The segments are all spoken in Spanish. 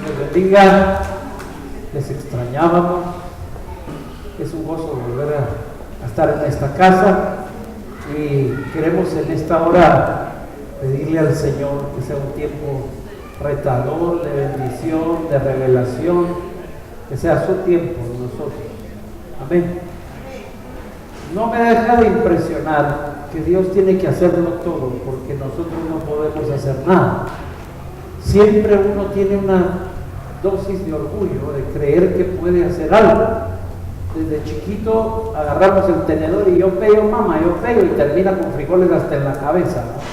les bendiga. Les extrañábamos. Es un gozo volver a estar en esta casa y queremos en esta hora pedirle al Señor que sea un tiempo retador, de bendición, de revelación, que sea su tiempo de nosotros. Amén. No me deja de impresionar que Dios tiene que hacerlo todo, porque nosotros no podemos hacer nada. Siempre uno tiene una dosis de orgullo, de creer que puede hacer algo. Desde chiquito agarramos el tenedor y yo pego, mamá, yo pego, y termina con frijoles hasta en la cabeza, ¿no?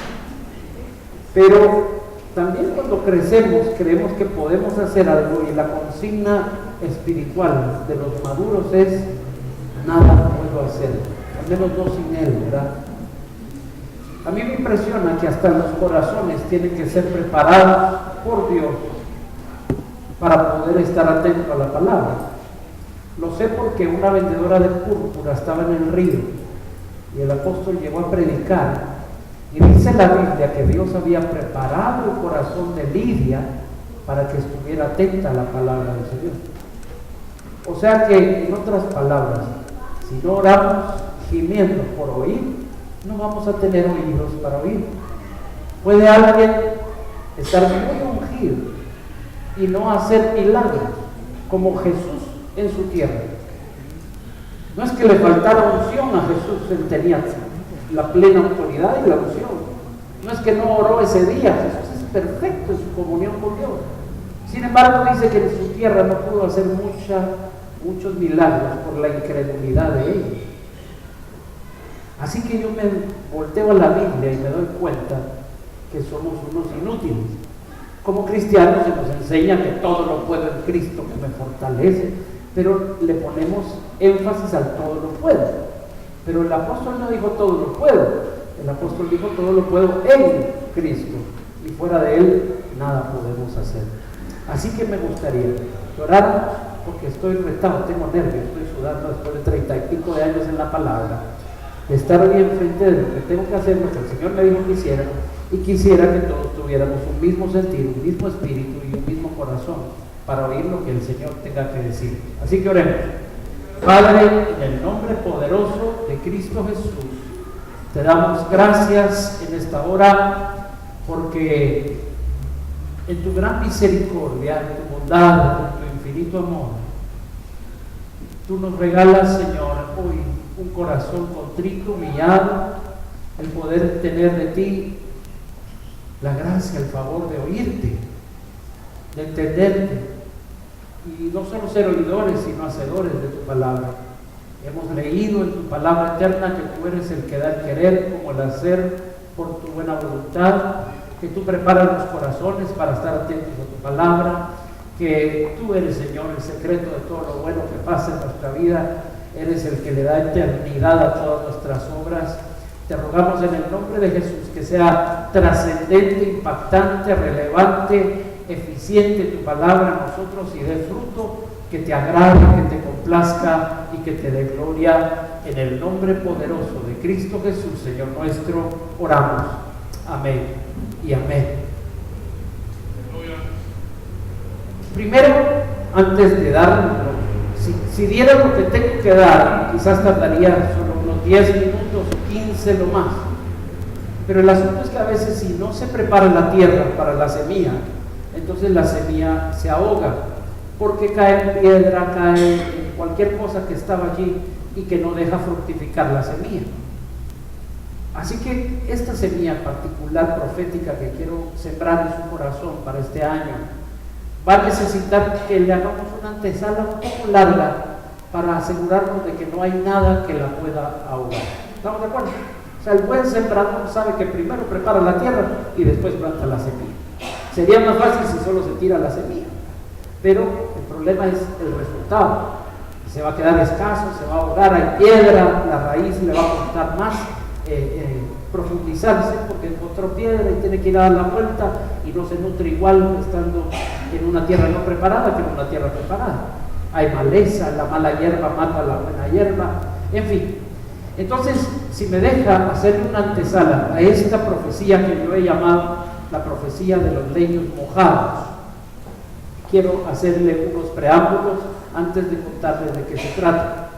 Pero también cuando crecemos creemos que podemos hacer algo, y la consigna espiritual de los maduros es: nada puedo hacer, al menos no sin Él, ¿verdad? A mí me impresiona que hasta los corazones tienen que ser preparados por Dios para poder estar atento a la palabra. Lo sé porque una vendedora de púrpura estaba en el río y el apóstol llegó a predicar, y dice la Biblia que Dios había preparado el corazón de Lidia para que estuviera atenta a la palabra del Señor. O sea que, en otras palabras, si no oramos gimiendo por oír, no vamos a tener oídos para oír. Puede alguien estar muy ungido y no hacer milagros como Jesús en su tierra. No es que le faltara unción a Jesús, él tenía la plena autoridad y la unción. No es que no oró ese día, Jesús es perfecto en su comunión con Dios. Sin embargo, dice que en su tierra no pudo hacer muchos milagros por la incredulidad de ellos. Así que yo me volteo a la Biblia y me doy cuenta que somos unos inútiles. Como cristianos se nos enseña que todo lo puedo en Cristo que me fortalece, pero le ponemos énfasis al todo lo puedo. Pero el apóstol no dijo todo lo puedo, el apóstol dijo todo lo puedo en Cristo, y fuera de Él nada podemos hacer. Así que me gustaría que oráramos, porque estoy retado, tengo nervios, estoy sudando después de 30 y pico de años en la palabra, de estar ahí enfrente de lo que tengo que hacer, lo que el Señor me dijo que hiciera, y quisiera que todos tuviéramos un mismo sentir, un mismo espíritu y un mismo corazón para oír lo que el Señor tenga que decir. Así que oremos. Padre, en el nombre poderoso de Cristo Jesús, te damos gracias en esta hora, porque en tu gran misericordia, en tu bondad, en tu infinito amor, tú nos regalas, Señor, hoy un corazón contrito, humillado, el poder tener de ti la gracia, el favor de oírte, de entenderte, y no solo ser oidores, sino hacedores de tu palabra. Hemos leído en tu palabra eterna que tú eres el que da el querer como el hacer por tu buena voluntad, que tú preparas los corazones para estar atentos a tu palabra, que tú eres, Señor, el secreto de todo lo bueno que pasa en nuestra vida. Eres el que le da eternidad a todas nuestras obras. Te rogamos en el nombre de Jesús que sea trascendente, impactante, relevante, eficiente tu palabra a nosotros, y dé fruto que te agrade, que te complazca y que te dé gloria. En el nombre poderoso de Cristo Jesús, Señor nuestro, oramos. Amén y amén. Primero, antes de dar, si diera lo que tengo que dar, quizás tardaría solo unos 10 minutos o 15 lo más. Pero el asunto es que a veces, si no se prepara la tierra para la semilla, entonces la semilla se ahoga, porque cae en piedra, cae en cualquier cosa que estaba allí y que no deja fructificar la semilla. Así que esta semilla particular profética que quiero sembrar en su corazón para este año va a necesitar que le hagamos una antesala un poco larga para asegurarnos de que no hay nada que la pueda ahogar. ¿Estamos de acuerdo? O sea, el buen sembrador sabe que primero prepara la tierra y después planta la semilla. Sería más fácil si solo se tira la semilla, pero el problema es el resultado. Se va a quedar escaso, se va a ahogar, hay piedra, la raíz le va a costar más profundizarse, porque encontró piedra y tiene que ir a dar la vuelta y no se nutre igual estando en una tierra no preparada que en una tierra preparada. Hay maleza, la mala hierba mata a la buena hierba, en fin. Entonces, si me deja hacer una antesala a esta profecía que yo he llamado la profecía de los leños mojados, quiero hacerle unos preámbulos antes de contarles de qué se trata.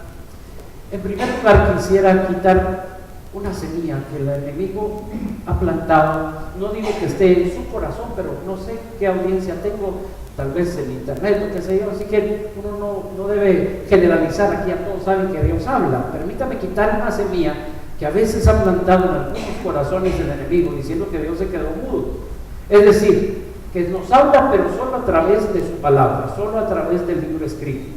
En primer lugar, quisiera quitar una semilla que el enemigo ha plantado. No digo que esté en su corazón, pero no sé qué audiencia tengo, tal vez en internet o qué sé yo, así que uno no debe generalizar. Aquí a todos saben que Dios habla. Permítame quitar una semilla que a veces ha plantado en algunos corazones el enemigo, diciendo que Dios se quedó mudo. Es decir, que nos habla, pero solo a través de su palabra, solo a través del libro escrito.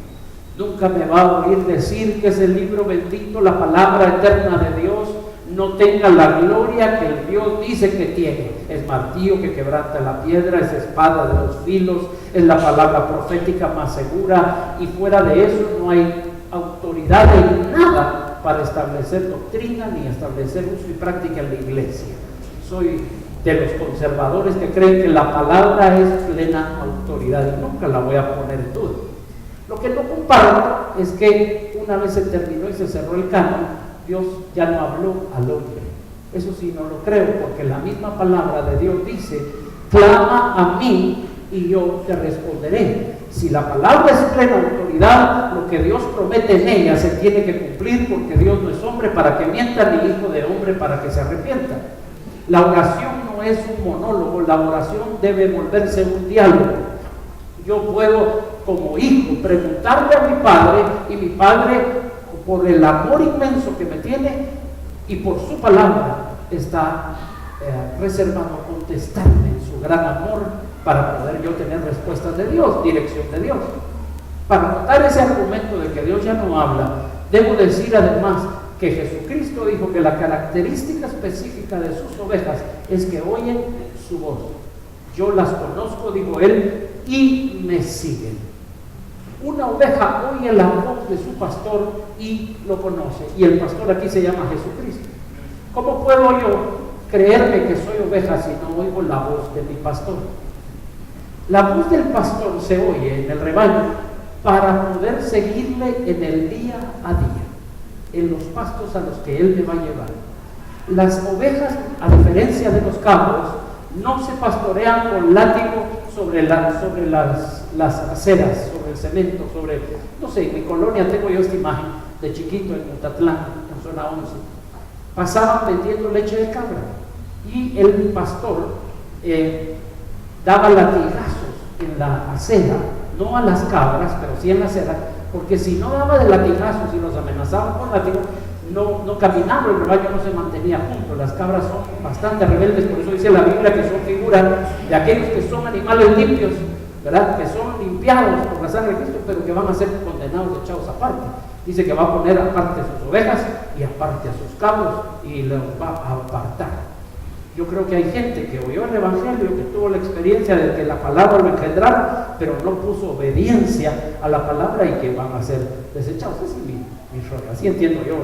Nunca me va a oír decir que ese libro bendito, la palabra eterna de Dios, no tenga la gloria que el Dios dice que tiene. Es martillo que quebranta la piedra, es espada de dos filos, es la palabra profética más segura, y fuera de eso no hay autoridad en nada para establecer doctrina ni establecer uso y práctica en la iglesia. Soy de los conservadores que creen que la palabra es plena autoridad y nunca la voy a poner en duda. Lo que no comparto es que una vez se terminó y se cerró el canon, Dios ya no habló al hombre. Eso sí no lo creo, porque la misma palabra de Dios dice: clama a mí y yo te responderé. Si la palabra es plena autoridad, lo que Dios promete en ella se tiene que cumplir, porque Dios no es hombre para que mienta, ni hijo de hombre para que se arrepienta. La oración no es un monólogo, la oración debe volverse un diálogo. Yo puedo, como hijo, preguntarle a mi padre, y mi padre, por el amor inmenso que me tiene y por su palabra, está reservado a contestarme en su gran amor para poder yo tener respuestas de Dios, dirección de Dios. Para notar ese argumento de que Dios ya no habla, debo decir además que Jesucristo dijo que la característica específica de sus ovejas es que oyen su voz. Yo las conozco, dijo él, y me siguen. Una oveja oye la voz de su pastor y lo conoce, y el pastor aquí se llama Jesucristo. ¿Cómo puedo yo creerme que soy oveja si no oigo la voz de mi pastor? La voz del pastor se oye en el rebaño para poder seguirle en el día a día, en los pastos a los que él me va a llevar. Las ovejas, a diferencia de los cabros, no se pastorean con látigo sobre las aceras, sobre el cemento, no sé, en mi colonia tengo yo esta imagen de chiquito en Mutatlán, en zona 11. Pasaban vendiendo leche de cabra y el pastor daba latigazos en la acera, no a las cabras, pero sí en la acera, porque si no daba de latigazos y los amenazaban con látigo, no caminaba, el rebaño no se mantenía junto. Las cabras son bastante rebeldes, por eso dice la Biblia que son figuras de aquellos que son animales limpios, ¿verdad? Que son limpiados por la sangre de Cristo, pero que van a ser condenados, echados aparte. Dice que va a poner aparte a sus ovejas y aparte a sus cabros y los va a apartar. Yo creo que hay gente que oyó el evangelio, que tuvo la experiencia de que la palabra lo engendrara, pero no puso obediencia a la palabra y que van a ser desechados. Ese es mi rollo. Así entiendo yo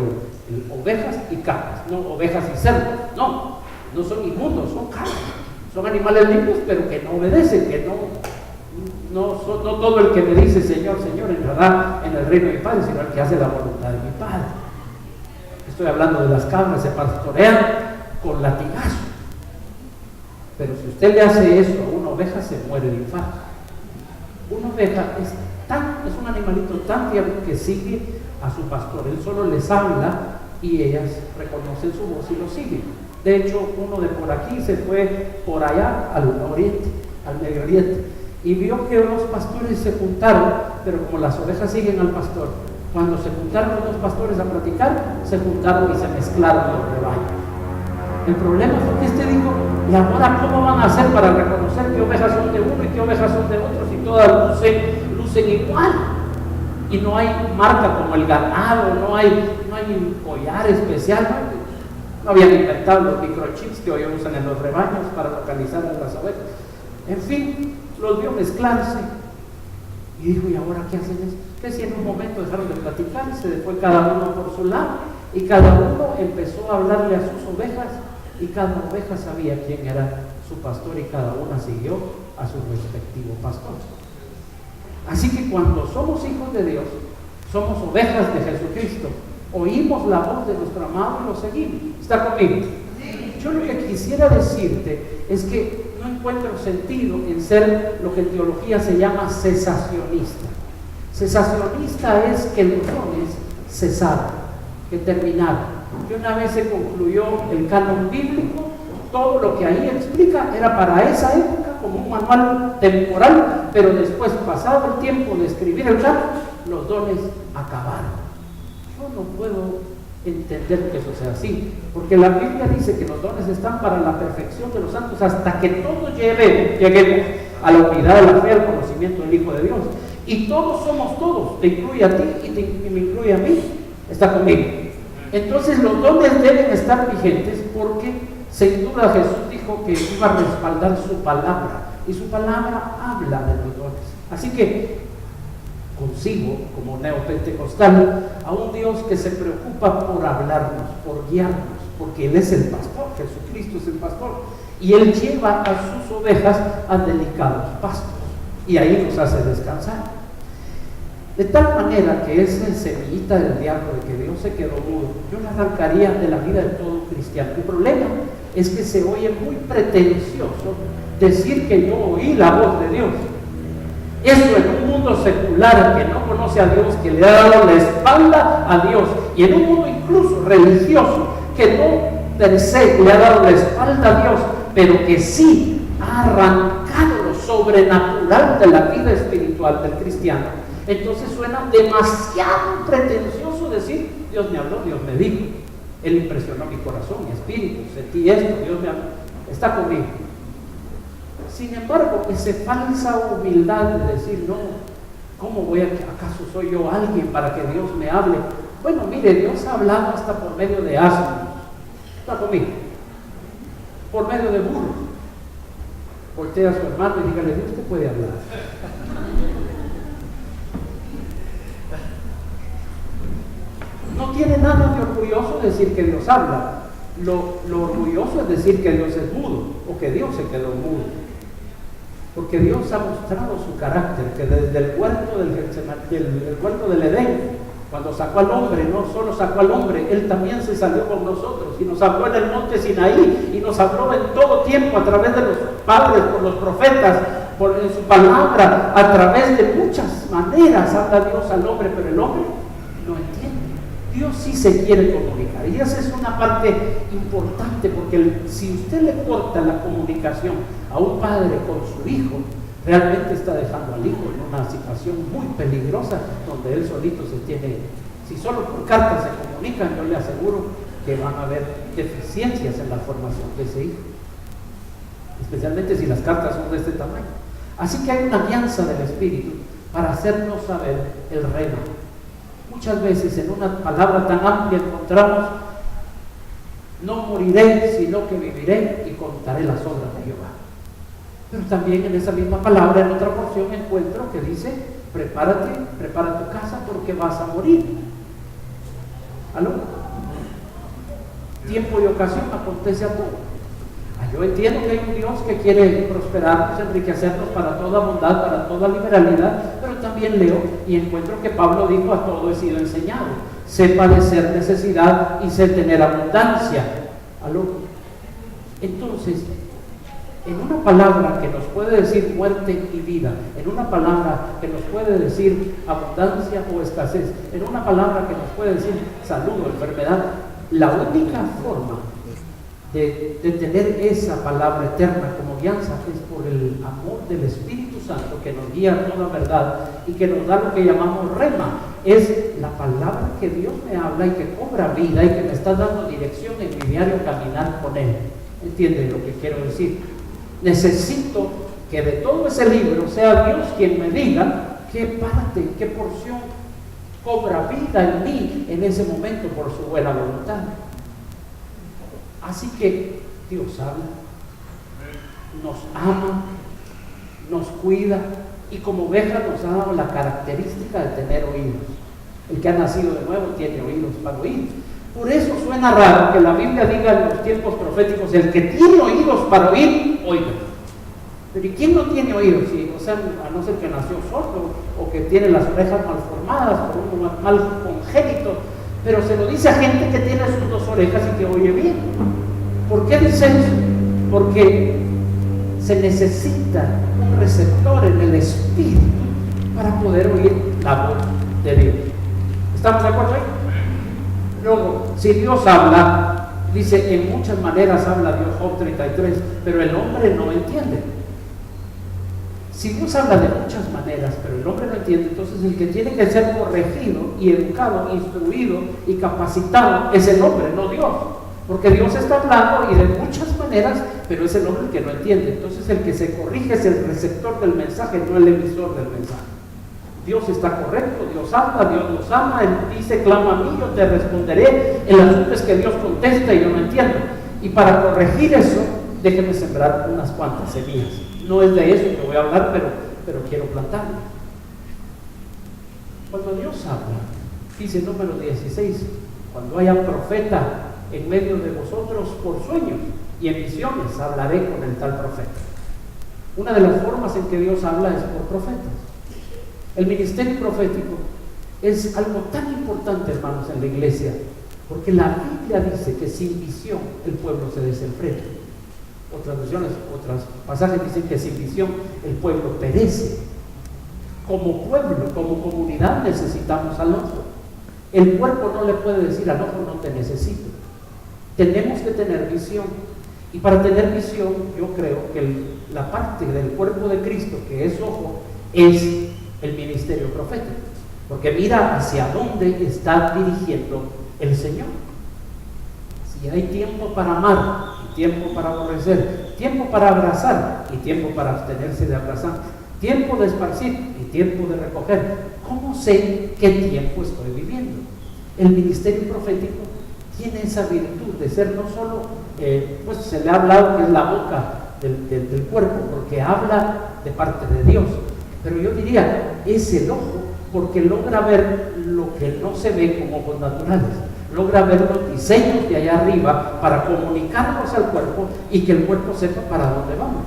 ovejas y cabras, no ovejas y cerdos. No son inmundos, son cabras. Son animales limpios, pero que no obedecen, que no todo el que me dice Señor, Señor, entrará en el reino de mi Padre, sino el que hace la voluntad de mi Padre. Estoy hablando de las cabras, se pastorean con latigazos. Pero si usted le hace eso a una oveja, se muere de infarto. Una oveja es un animalito tan tierno que sigue a su pastor. Él solo les habla y ellas reconocen su voz y lo siguen. De hecho, uno de por aquí se fue por allá al oriente, al Medio Oriente, y vio que los pastores se juntaron, pero como las ovejas siguen al pastor, cuando se juntaron los dos pastores a platicar, se juntaron y se mezclaron los rebaños. El problema fue que este dijo: ¿y ahora cómo van a hacer para reconocer qué ovejas son de uno y qué ovejas son de otro si todas lucen igual? Y no hay marca como el ganado, no hay collar especial, no habían inventado los microchips que hoy usan en los rebaños para localizar a las ovejas. En fin, los vio mezclarse y dijo: ¿y ahora qué hacen esto? Que si en un momento dejaron de platicar, se fue cada uno por su lado y cada uno empezó a hablarle a sus ovejas, y cada oveja sabía quién era su pastor y cada una siguió a su respectivo pastor. Así que cuando somos hijos de Dios, somos ovejas de Jesucristo, oímos la voz de nuestro amado y lo seguimos. ¿Está conmigo? Yo lo que quisiera decirte es que no encuentro sentido en ser lo que en teología se llama cesacionista. Cesacionista es que los dones cesaron, que terminaron. Que una vez se concluyó el canon bíblico, todo lo que ahí explica era para esa época como un manual temporal, pero después, pasado el tiempo de escribir el canon, los dones acabaron. Yo no puedo entender que eso sea así, porque la Biblia dice que los dones están para la perfección de los santos hasta que todos lleguemos a la unidad de la fe, al conocimiento del Hijo de Dios. Y todos somos todos, te incluye a ti y me incluye a mí, está conmigo. Entonces los dones deben estar vigentes porque sin duda Jesús dijo que iba a respaldar su palabra y su palabra habla de los dones. Así que consigo como neopentecostal a un Dios que se preocupa por hablarnos, por guiarnos, porque Él es el pastor, Jesucristo es el pastor, y Él lleva a sus ovejas a delicados pastos y ahí nos hace descansar. De tal manera que esa semillita del diablo de que Dios se quedó mudo, yo la arrancaría de la vida de todo cristiano. El problema es que se oye muy pretencioso decir que yo oí la voz de Dios. Eso en un mundo secular que no conoce a Dios, que le ha dado la espalda a Dios, y en un mundo incluso religioso que no per se le ha dado la espalda a Dios, pero que sí ha arrancado lo sobrenatural de la vida espiritual del cristiano. Entonces suena demasiado pretencioso decir, Dios me habló, Dios me dijo, Él impresionó mi corazón, mi espíritu, sentí esto, Dios me habló, está conmigo. Sin embargo, esa falsa humildad de decir, no, ¿cómo voy a, acaso soy yo alguien para que Dios me hable? Bueno, mire, Dios ha hablado hasta por medio de asnos, está conmigo, por medio de burros. Voltea a su hermano y dígale, Dios te puede hablar. No tiene nada de orgulloso decir que Dios habla. Lo orgulloso es decir que Dios es mudo o que Dios se quedó mudo. Porque Dios ha mostrado su carácter, que desde el huerto del huerto del Edén, cuando sacó al hombre, no solo sacó al hombre, Él también se salió con nosotros y nos habló en el monte Sinaí y nos habló en todo tiempo a través de los padres, por los profetas, en su palabra, a través de muchas maneras habla Dios al hombre, pero el hombre no entiende. Dios sí se quiere comunicar y esa es una parte importante, porque si usted le corta la comunicación a un padre con su hijo, realmente está dejando al hijo en una situación muy peligrosa donde él solito se tiene, si solo por cartas se comunican, yo le aseguro que van a haber deficiencias en la formación de ese hijo, especialmente si las cartas son de este tamaño. Así que hay una alianza del Espíritu para hacernos saber el rema. Muchas veces en una palabra tan amplia encontramos, no moriré, sino que viviré y contaré las obras de Jehová. Pero también en esa misma palabra, en otra porción, encuentro que dice, prepárate, prepara tu casa porque vas a morir. ¿Aló? Tiempo y ocasión acontece a todo. Yo entiendo que hay un Dios que quiere prosperarnos, enriquecernos para toda bondad, para toda liberalidad, pero también leo y encuentro que Pablo dijo, a todo he sido enseñado, sé padecer necesidad y sé tener abundancia. ¿Aló? Entonces, en una palabra que nos puede decir muerte y vida, en una palabra que nos puede decir abundancia o escasez, en una palabra que nos puede decir salud o enfermedad, la única forma de tener esa palabra eterna como guianza es por el amor del Espíritu Santo que nos guía a toda verdad y que nos da lo que llamamos rema. Es la palabra que Dios me habla y que cobra vida y que me está dando dirección en mi diario caminar con Él. ¿Entienden lo que quiero decir? Necesito que de todo ese libro sea Dios quien me diga qué parte, qué porción cobra vida en mí en ese momento por su buena voluntad. Así que Dios habla, nos ama, nos cuida y como oveja nos ha dado la característica de tener oídos. El que ha nacido de nuevo tiene oídos para oír. Por eso suena raro que la Biblia diga en los tiempos proféticos, el que tiene oídos para oír, oiga. Pero ¿y quién no tiene oídos? O sea, a no ser que nació sordo o que tiene las orejas malformadas por un mal congénito. Pero se lo dice a gente que tiene sus dos orejas y que oye bien. ¿Por qué dice eso? Porque se necesita un receptor en el espíritu para poder oír la voz de Dios. ¿Estamos de acuerdo ahí? Luego, si Dios habla, dice, en muchas maneras habla Dios, Job 33, pero el hombre no entiende. Si Dios habla de muchas maneras, pero el hombre no entiende, entonces el que tiene que ser corregido y educado, instruido y capacitado es el hombre, no Dios. Porque Dios está hablando y de muchas maneras, pero es el hombre el que no entiende. Entonces el que se corrige es el receptor del mensaje, no el emisor del mensaje. Dios está correcto, Dios habla, Dios nos ama, Él dice, clama a mí, yo te responderé. El asunto es que Dios contesta y yo no entiendo. Y para corregir eso, déjeme sembrar unas cuantas semillas. No es de eso que voy a hablar, pero quiero plantarlo. Cuando Dios habla, dice número 16, cuando haya profeta en medio de vosotros por sueños y en visiones, hablaré con el tal profeta. Una de las formas en que Dios habla es por profetas. El ministerio profético es algo tan importante, hermanos, en la iglesia, porque la Biblia dice que sin visión el pueblo se desenfrena. Otras versiones, otros pasajes dicen que sin visión el pueblo perece. Como pueblo, como comunidad necesitamos al ojo. El cuerpo no le puede decir al ojo, no te necesito. Tenemos que tener visión. Y para tener visión, yo creo que la parte del cuerpo de Cristo, que es ojo, es el ministerio profético. Porque mira hacia dónde está dirigiendo el Señor. Si hay tiempo para amar, y tiempo para aborrecer, tiempo para abrazar y tiempo para abstenerse de abrazar, tiempo de esparcir y tiempo de recoger, ¿cómo sé qué tiempo estoy viviendo? El ministerio profético tiene esa virtud de ser no solo, pues se le ha hablado que es la boca del cuerpo, porque habla de parte de Dios, pero yo diría, es el ojo, porque logra ver lo que no se ve con ojos naturales, logra ver los diseños de allá arriba para comunicarlos al cuerpo y que el cuerpo sepa para dónde vamos.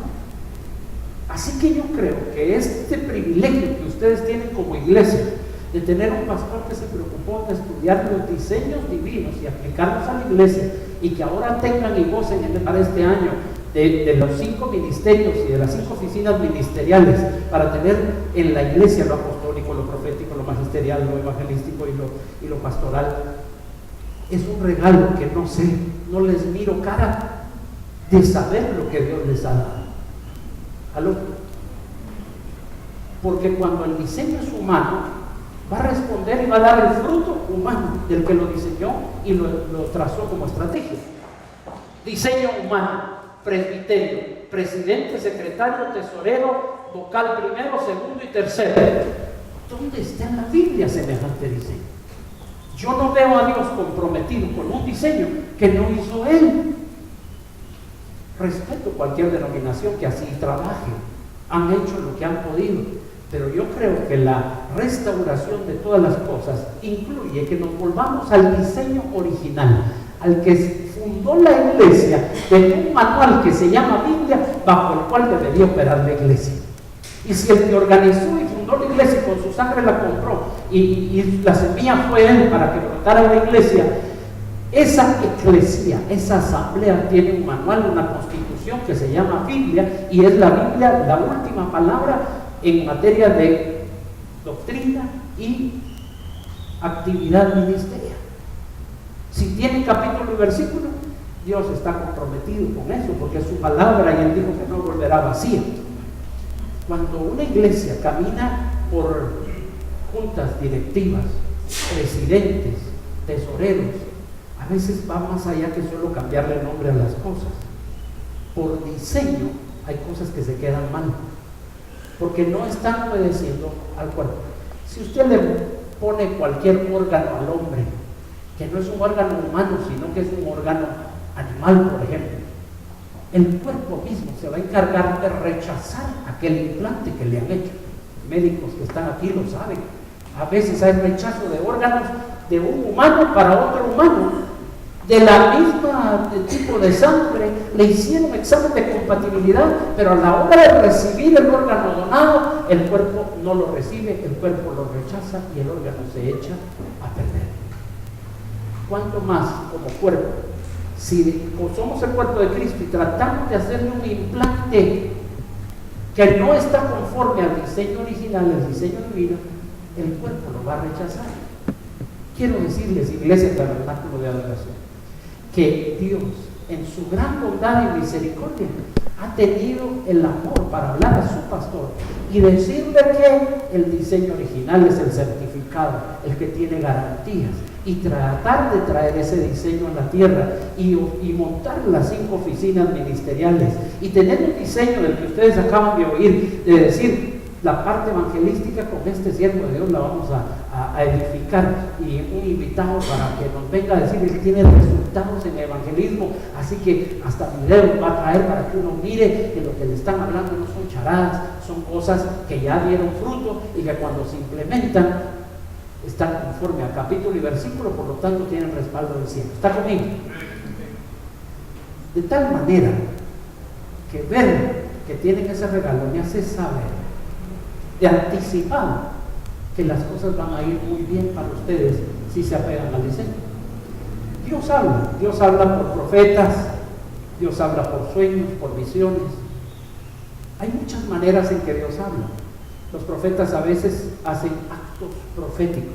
Así que yo creo que este privilegio que ustedes tienen como iglesia, de tener un pastor que se preocupó de estudiar los diseños divinos y aplicarlos a la iglesia, y que ahora tengan y gocen para este año de los 5 ministerios y de las 5 oficinas ministeriales, para tener en la iglesia lo apostólico, lo profético, lo magisterial, lo evangelístico y lo pastoral. Es un regalo que no sé, no les miro cara de saber lo que Dios les ha dado. ¿Aló? Porque cuando el diseño es humano, va a responder y va a dar el fruto humano del que lo diseñó y lo trazó como estrategia. Diseño humano, presbiterio, presidente, secretario, tesorero, vocal primero, segundo y tercero. ¿Dónde está en la Biblia semejante diseño? Yo no veo a Dios comprometido con un diseño que no hizo Él. Respeto cualquier denominación que así trabaje, han hecho lo que han podido, pero yo creo que la restauración de todas las cosas incluye que nos volvamos al diseño original, al que fundó la iglesia, de un manual que se llama Biblia, bajo el cual debería operar la iglesia. Y si el que organizó y fundó la iglesia con su sangre la compró y la semilla fue él para que brotara la iglesia, esa eclesia, esa asamblea tiene un manual, una constitución que se llama Biblia, y es la Biblia la última palabra en materia de doctrina y actividad ministerial. Si tiene capítulo y versículo, Dios está comprometido con eso, porque es su palabra y Él dijo que no volverá vacía. Cuando una iglesia camina por juntas directivas, presidentes, tesoreros, a veces va más allá que solo cambiarle el nombre a las cosas. Por diseño hay cosas que se quedan mal, porque no están obedeciendo al cuerpo. Si usted le pone cualquier órgano al hombre, que no es un órgano humano, sino que es un órgano animal, por ejemplo, el cuerpo mismo se va a encargar de rechazar aquel implante que le han hecho. Médicos que están aquí lo saben. A veces hay rechazo de órganos de un humano para otro humano, de la misma tipo de sangre, le hicieron examen de compatibilidad, pero a la hora de recibir el órgano donado, el cuerpo no lo recibe, el cuerpo lo rechaza y el órgano se echa a perder. ¿Cuánto más como cuerpo? Si somos el cuerpo de Cristo y tratamos de hacerle un implante que no está conforme al diseño original, el diseño divino, el cuerpo lo va a rechazar. Quiero decirles, iglesia tabernáculo de adoración, que Dios, en su gran bondad y misericordia, ha tenido el amor para hablar a su pastor y decirle que el diseño original es el certificado, el que tiene garantías, y tratar de traer ese diseño a la tierra y montar las 5 oficinas ministeriales y tener un diseño del que ustedes acaban de oír, de decir, la parte evangelística con este siervo de Dios la vamos a edificar, y un invitado para que nos venga a decir que tiene resultados en el evangelismo, así que hasta videos va a traer para que uno mire que lo que le están hablando no son charadas, son cosas que ya dieron fruto y que cuando se implementan están conforme a capítulo y versículo, por lo tanto tienen respaldo del cielo. ¿Está conmigo? De tal manera que ver que tienen ese regalo me hace saber de anticipado que las cosas van a ir muy bien para ustedes si se apegan al diseño. Dios habla por profetas, Dios habla por sueños, por visiones. Hay muchas maneras en que Dios habla. Los profetas a veces hacen actos proféticos.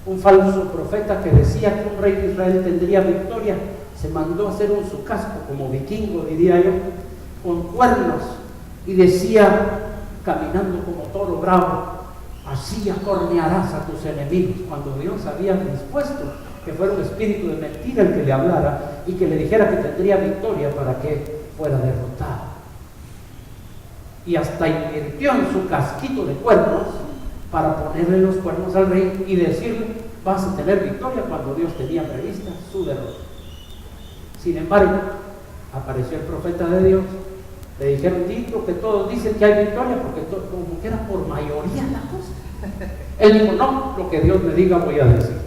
Un falso profeta que decía que un rey de Israel tendría victoria, se mandó a hacer un su casco, como vikingo diría yo, con cuernos, y decía, caminando como toro bravo, así acornearás a tus enemigos, cuando Dios había dispuesto que fuera un espíritu de mentira el que le hablara y que le dijera que tendría victoria para que fuera derrotado. Y hasta invirtió en su casquito de cuernos para ponerle los cuernos al rey y decirle, vas a tener victoria, cuando Dios tenía prevista su derrota. Sin embargo, apareció el profeta de Dios, le dijeron, digo que todos dicen que hay victoria, porque como que era por mayoría la cosa. Él dijo, no, lo que Dios me diga voy a decir.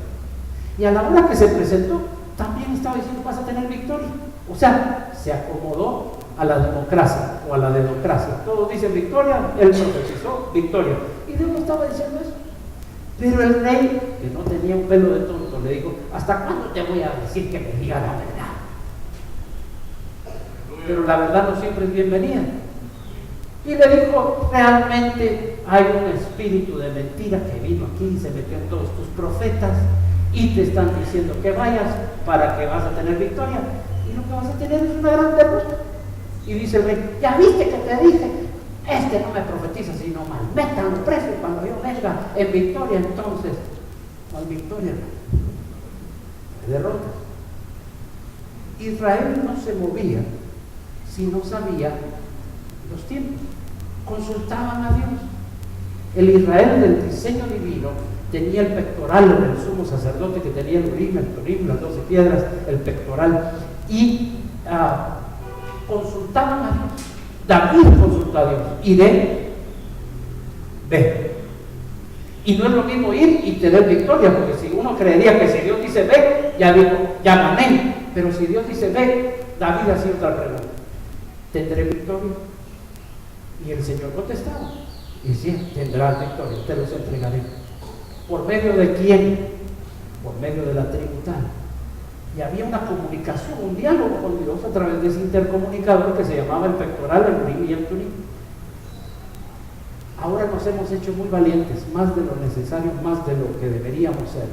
Y a la hora que se presentó, también estaba diciendo, vas a tener victoria. O sea, se acomodó a la democracia o a la dedocracia. Todos dicen victoria, él profetizó victoria. Y Dios no estaba diciendo eso. Pero el rey, que no tenía un pelo de tonto, le dijo, ¿hasta cuándo te voy a decir que me diga la verdad? Pero la verdad no siempre es bienvenida. Y le dijo, realmente hay un espíritu de mentira que vino aquí y se metió en todos tus profetas y te están diciendo que vayas para que vas a tener victoria, y lo que vas a tener es una gran derrota. Y dice el rey, ya viste que te dije, este no me profetiza sino mal, métanlo preso y cuando yo venga en victoria, entonces, ¿cuál victoria? Derrota. Israel no se movía si no sabía los tiempos. Consultaban a Dios. El Israel del diseño divino tenía el pectoral en el sumo sacerdote, que tenía el urim, el turim, las 12 piedras, el pectoral, y consultaban a Dios. David consultó a Dios y ve. Y no es lo mismo ir y tener victoria, porque si uno creería que si Dios dice ve, ya dijo, ya gané. Pero si Dios dice ve, David hacía otra pregunta, ¿tendré victoria? Y el Señor contestaba, y decía, tendrás victoria, te los entregaré. ¿Por medio de quién? Por medio de la tribu tal. Y había una comunicación, un diálogo con Dios a través de ese intercomunicador que se llamaba el pectoral, el urim y el turim. Ahora nos hemos hecho muy valientes, más de lo necesario, más de lo que deberíamos ser.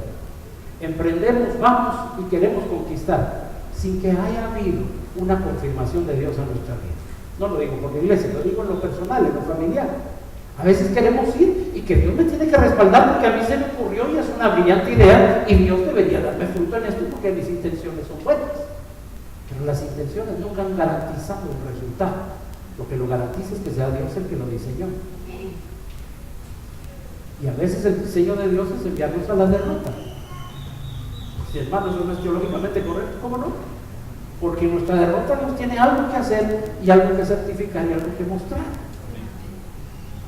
Emprendemos, vamos y queremos conquistar, sin que haya habido una confirmación de Dios a nuestra vida. No lo digo por la iglesia, lo digo en lo personal, en lo familiar. A veces queremos ir y que Dios me tiene que respaldar porque a mí se me ocurrió y es una brillante idea y Dios debería darme fruto en esto porque mis intenciones son buenas. Pero las intenciones nunca han garantizado el resultado. Lo que lo garantiza es que sea Dios el que lo diseñó. Y a veces el diseño de Dios es enviarnos a la derrota. Si hermanos, eso no es teológicamente correcto, ¿cómo no? Porque nuestra derrota nos tiene algo que hacer y algo que certificar y algo que mostrar.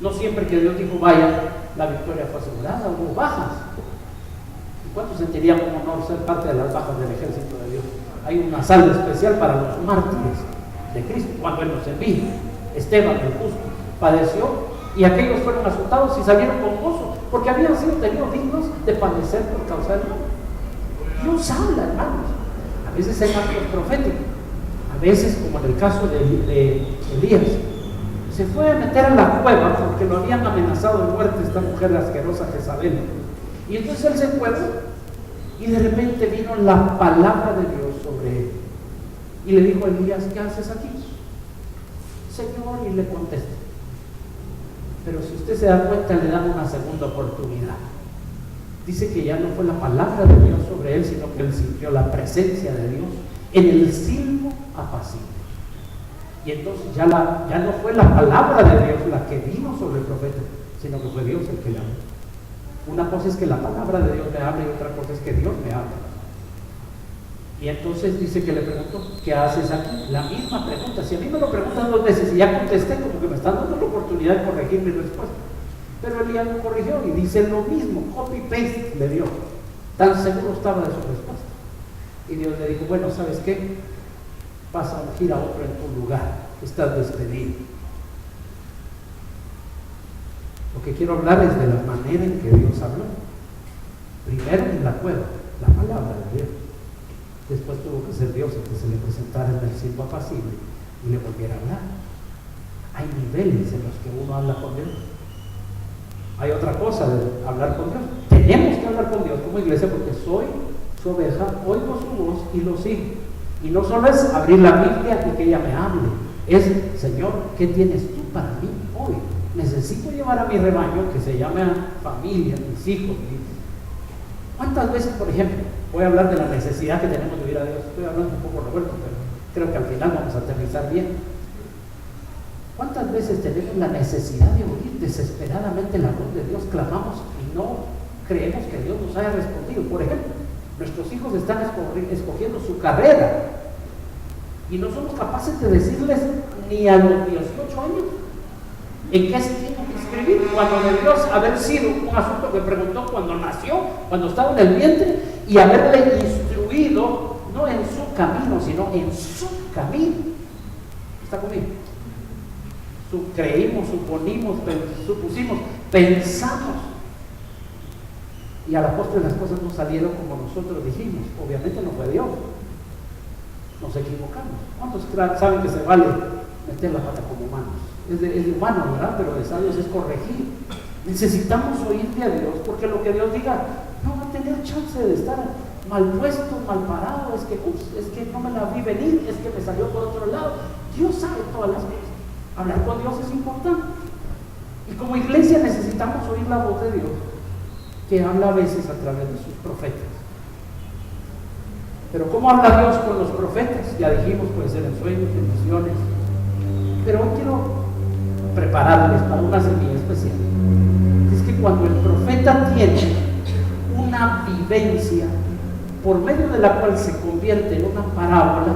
No siempre que Dios dijo vaya, la victoria fue asegurada, hubo bajas. ¿Y cuántos sentirían un honor ser parte de las bajas del ejército de Dios? Hay una sala especial para los mártires de Cristo, cuando Él nos envía. Esteban el justo padeció y aquellos fueron azotados y salieron con gozo, porque habían sido tenidos dignos de padecer por causa del nombre. Dios habla, hermanos, a veces en actos proféticos, a veces como en el caso de Elías, se fue a meter a la cueva porque lo habían amenazado de muerte esta mujer asquerosa Jezabel. Y entonces él se fue y de repente vino la palabra de Dios sobre él. Y le dijo a Elías: ¿qué haces aquí? Señor, y le contesta. Pero si usted se da cuenta, le dan una segunda oportunidad. Dice que ya no fue la palabra de Dios sobre él, sino que él sintió la presencia de Dios en el silbo apacible. Y entonces ya no fue la palabra de Dios la que vino sobre el profeta, sino que fue Dios el que le habló. Una cosa es que la palabra de Dios me hable y otra cosa es que Dios me hable. Y entonces dice que le preguntó: ¿qué haces aquí? La misma pregunta. Si a mí me lo preguntan 2 veces y ya contesté, como que me están dando la oportunidad de corregir mi respuesta. Pero Elías lo corrigió y dice lo mismo, copy-paste le dio. Tan seguro estaba de su respuesta. Y Dios le dijo: bueno, ¿sabes qué? Vas a ungir a otro en tu lugar, estás despedido. Lo que quiero hablar es de la manera en que Dios habló. Primero en la cueva, la palabra de Dios. Después tuvo que ser Dios el que se le presentara en el silbo apacible y le volviera a hablar. Hay niveles en los que uno habla con Dios. Hay otra cosa de hablar con Dios. Tenemos que hablar con Dios como iglesia porque soy su oveja, oigo su voz y lo sigo. Y no solo es abrir la Biblia y que ella me hable, es: Señor, ¿qué tienes tú para mí hoy? Necesito llevar a mi rebaño, que se llama familia, mis hijos. ¿Cuántas veces, por ejemplo, voy a hablar de la necesidad que tenemos de oír a Dios? Estoy hablando un poco revuelto, pero creo que al final vamos a aterrizar bien. ¿Cuántas veces tenemos la necesidad de oír desesperadamente la voz de Dios? Clamamos y no creemos que Dios nos haya respondido. Por ejemplo, nuestros hijos están escogiendo su carrera y no somos capaces de decirles ni a los 18 años en qué se tienen que inscribir, cuando debió haber sido un asunto que preguntó cuando nació, cuando estaba en el vientre, y haberle instruido no en su camino, sino en su camino. ¿Está conmigo? Creímos, supusimos, pensamos, y a la postre las cosas no salieron como nosotros dijimos. Obviamente no fue Dios, nos equivocamos. ¿Cuántos saben que se vale meter la pata como humanos? Es de humano, ¿verdad? Pero de sabios es corregir. Necesitamos oírle a Dios, porque lo que Dios diga no va a tener chance de estar mal puesto, mal parado. Es que no me la vi venir, es que me salió por otro lado. Dios sabe todas las cosas. Hablar con Dios es importante. Y como iglesia necesitamos oír la voz de Dios, que habla a veces a través de sus profetas. Pero ¿cómo habla Dios con los profetas? Ya dijimos, puede ser en sueños, en visiones. Pero hoy quiero prepararles para una semilla especial. Es que cuando el profeta tiene una vivencia por medio de la cual se convierte en una parábola,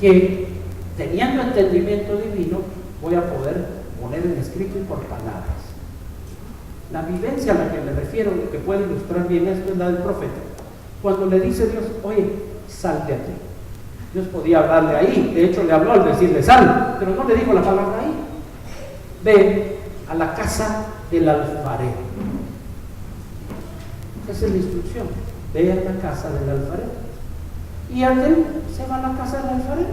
que teniendo entendimiento divino voy a poder poner en escrito y por palabras. La vivencia a la que me refiero, que puede ilustrar bien esto, es la del profeta. Cuando le dice Dios: oye, sal de aquí. Dios podía hablarle ahí, de hecho le habló al decirle sal, pero no le dijo la palabra ahí. Ve a la casa del alfarero. Esa es la instrucción: ve a la casa del alfarero. Y aquel se va a la casa del alfarero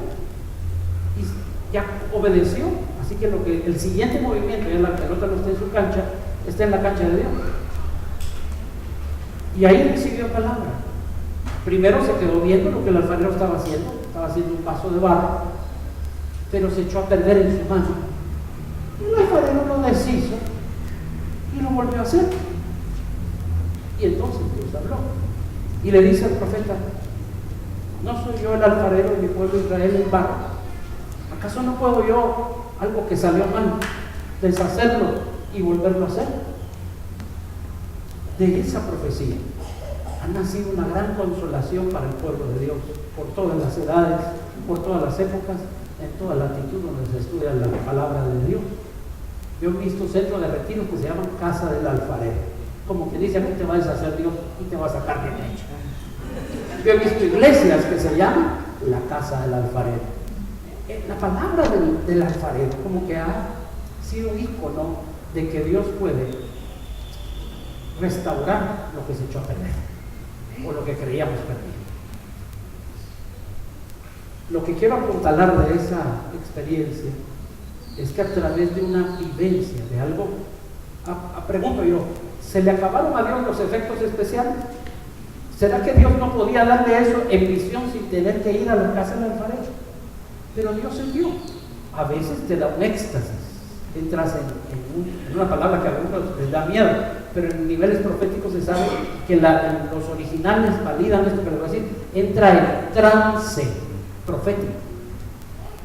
y ya obedeció. Así que el siguiente movimiento, ya la pelota no está en su cancha, está en la cancha de Dios. Y ahí recibió palabra. Primero se quedó viendo lo que el alfarero estaba haciendo un vaso de barro, pero se echó a perder en su mano. Y el alfarero lo deshizo y lo volvió a hacer. Y entonces Dios habló y le dice al profeta: ¿no soy yo el alfarero y mi pueblo Israel el barro? ¿Acaso no puedo yo, algo que salió mal, deshacerlo y volverlo a hacer? De esa profecía ha nacido una gran consolación para el pueblo de Dios, por todas las edades, por todas las épocas, en toda latitud donde se estudia la palabra de Dios. Yo he visto centros de retiro que se llaman casa del alfarero, como que dice: aquí te va a deshacer Dios y te va a sacar bien hecho. Yo he visto iglesias que se llaman la casa del alfarero. La palabra del alfarero como que ha sido un ícono de que Dios puede restaurar lo que se echó a perder o lo que creíamos perdido. Lo que quiero apuntalar de esa experiencia es que a través de una vivencia, de algo, pregunto yo, ¿se le acabaron a Dios los efectos especiales? ¿Será que Dios no podía darle eso en visión sin tener que ir a la casa del alfarero? Pero Dios envió. A veces te da un éxtasis, entras en una palabra que a algunos les da miedo, pero en niveles proféticos se sabe que los originales validan esto que les voy a decir, entra en trance profético.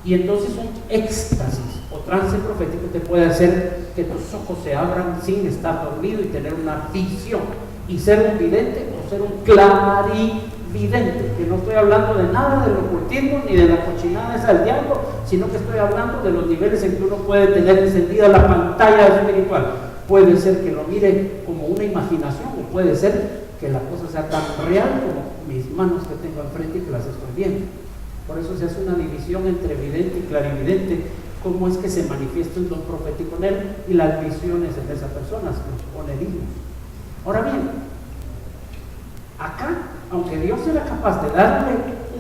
Y entonces un éxtasis o trance profético te puede hacer que tus ojos se abran sin estar dormido y tener una visión, y ser un vidente o ser un clarividente, que no estoy hablando de nada del ocultismo ni de la cochinada esa del diablo, sino que estoy hablando de los niveles en que uno puede tener encendida la pantalla espiritual. Puede ser que lo mire como una imaginación, o puede ser que la cosa sea tan real como mis manos que tengo enfrente y que las estoy viendo. Por eso se hace una división entre vidente y clarividente, cómo es que se manifiesta el don profético en él y las visiones en esa persona, o onerismos. Ahora bien, acá, aunque Dios era capaz de darle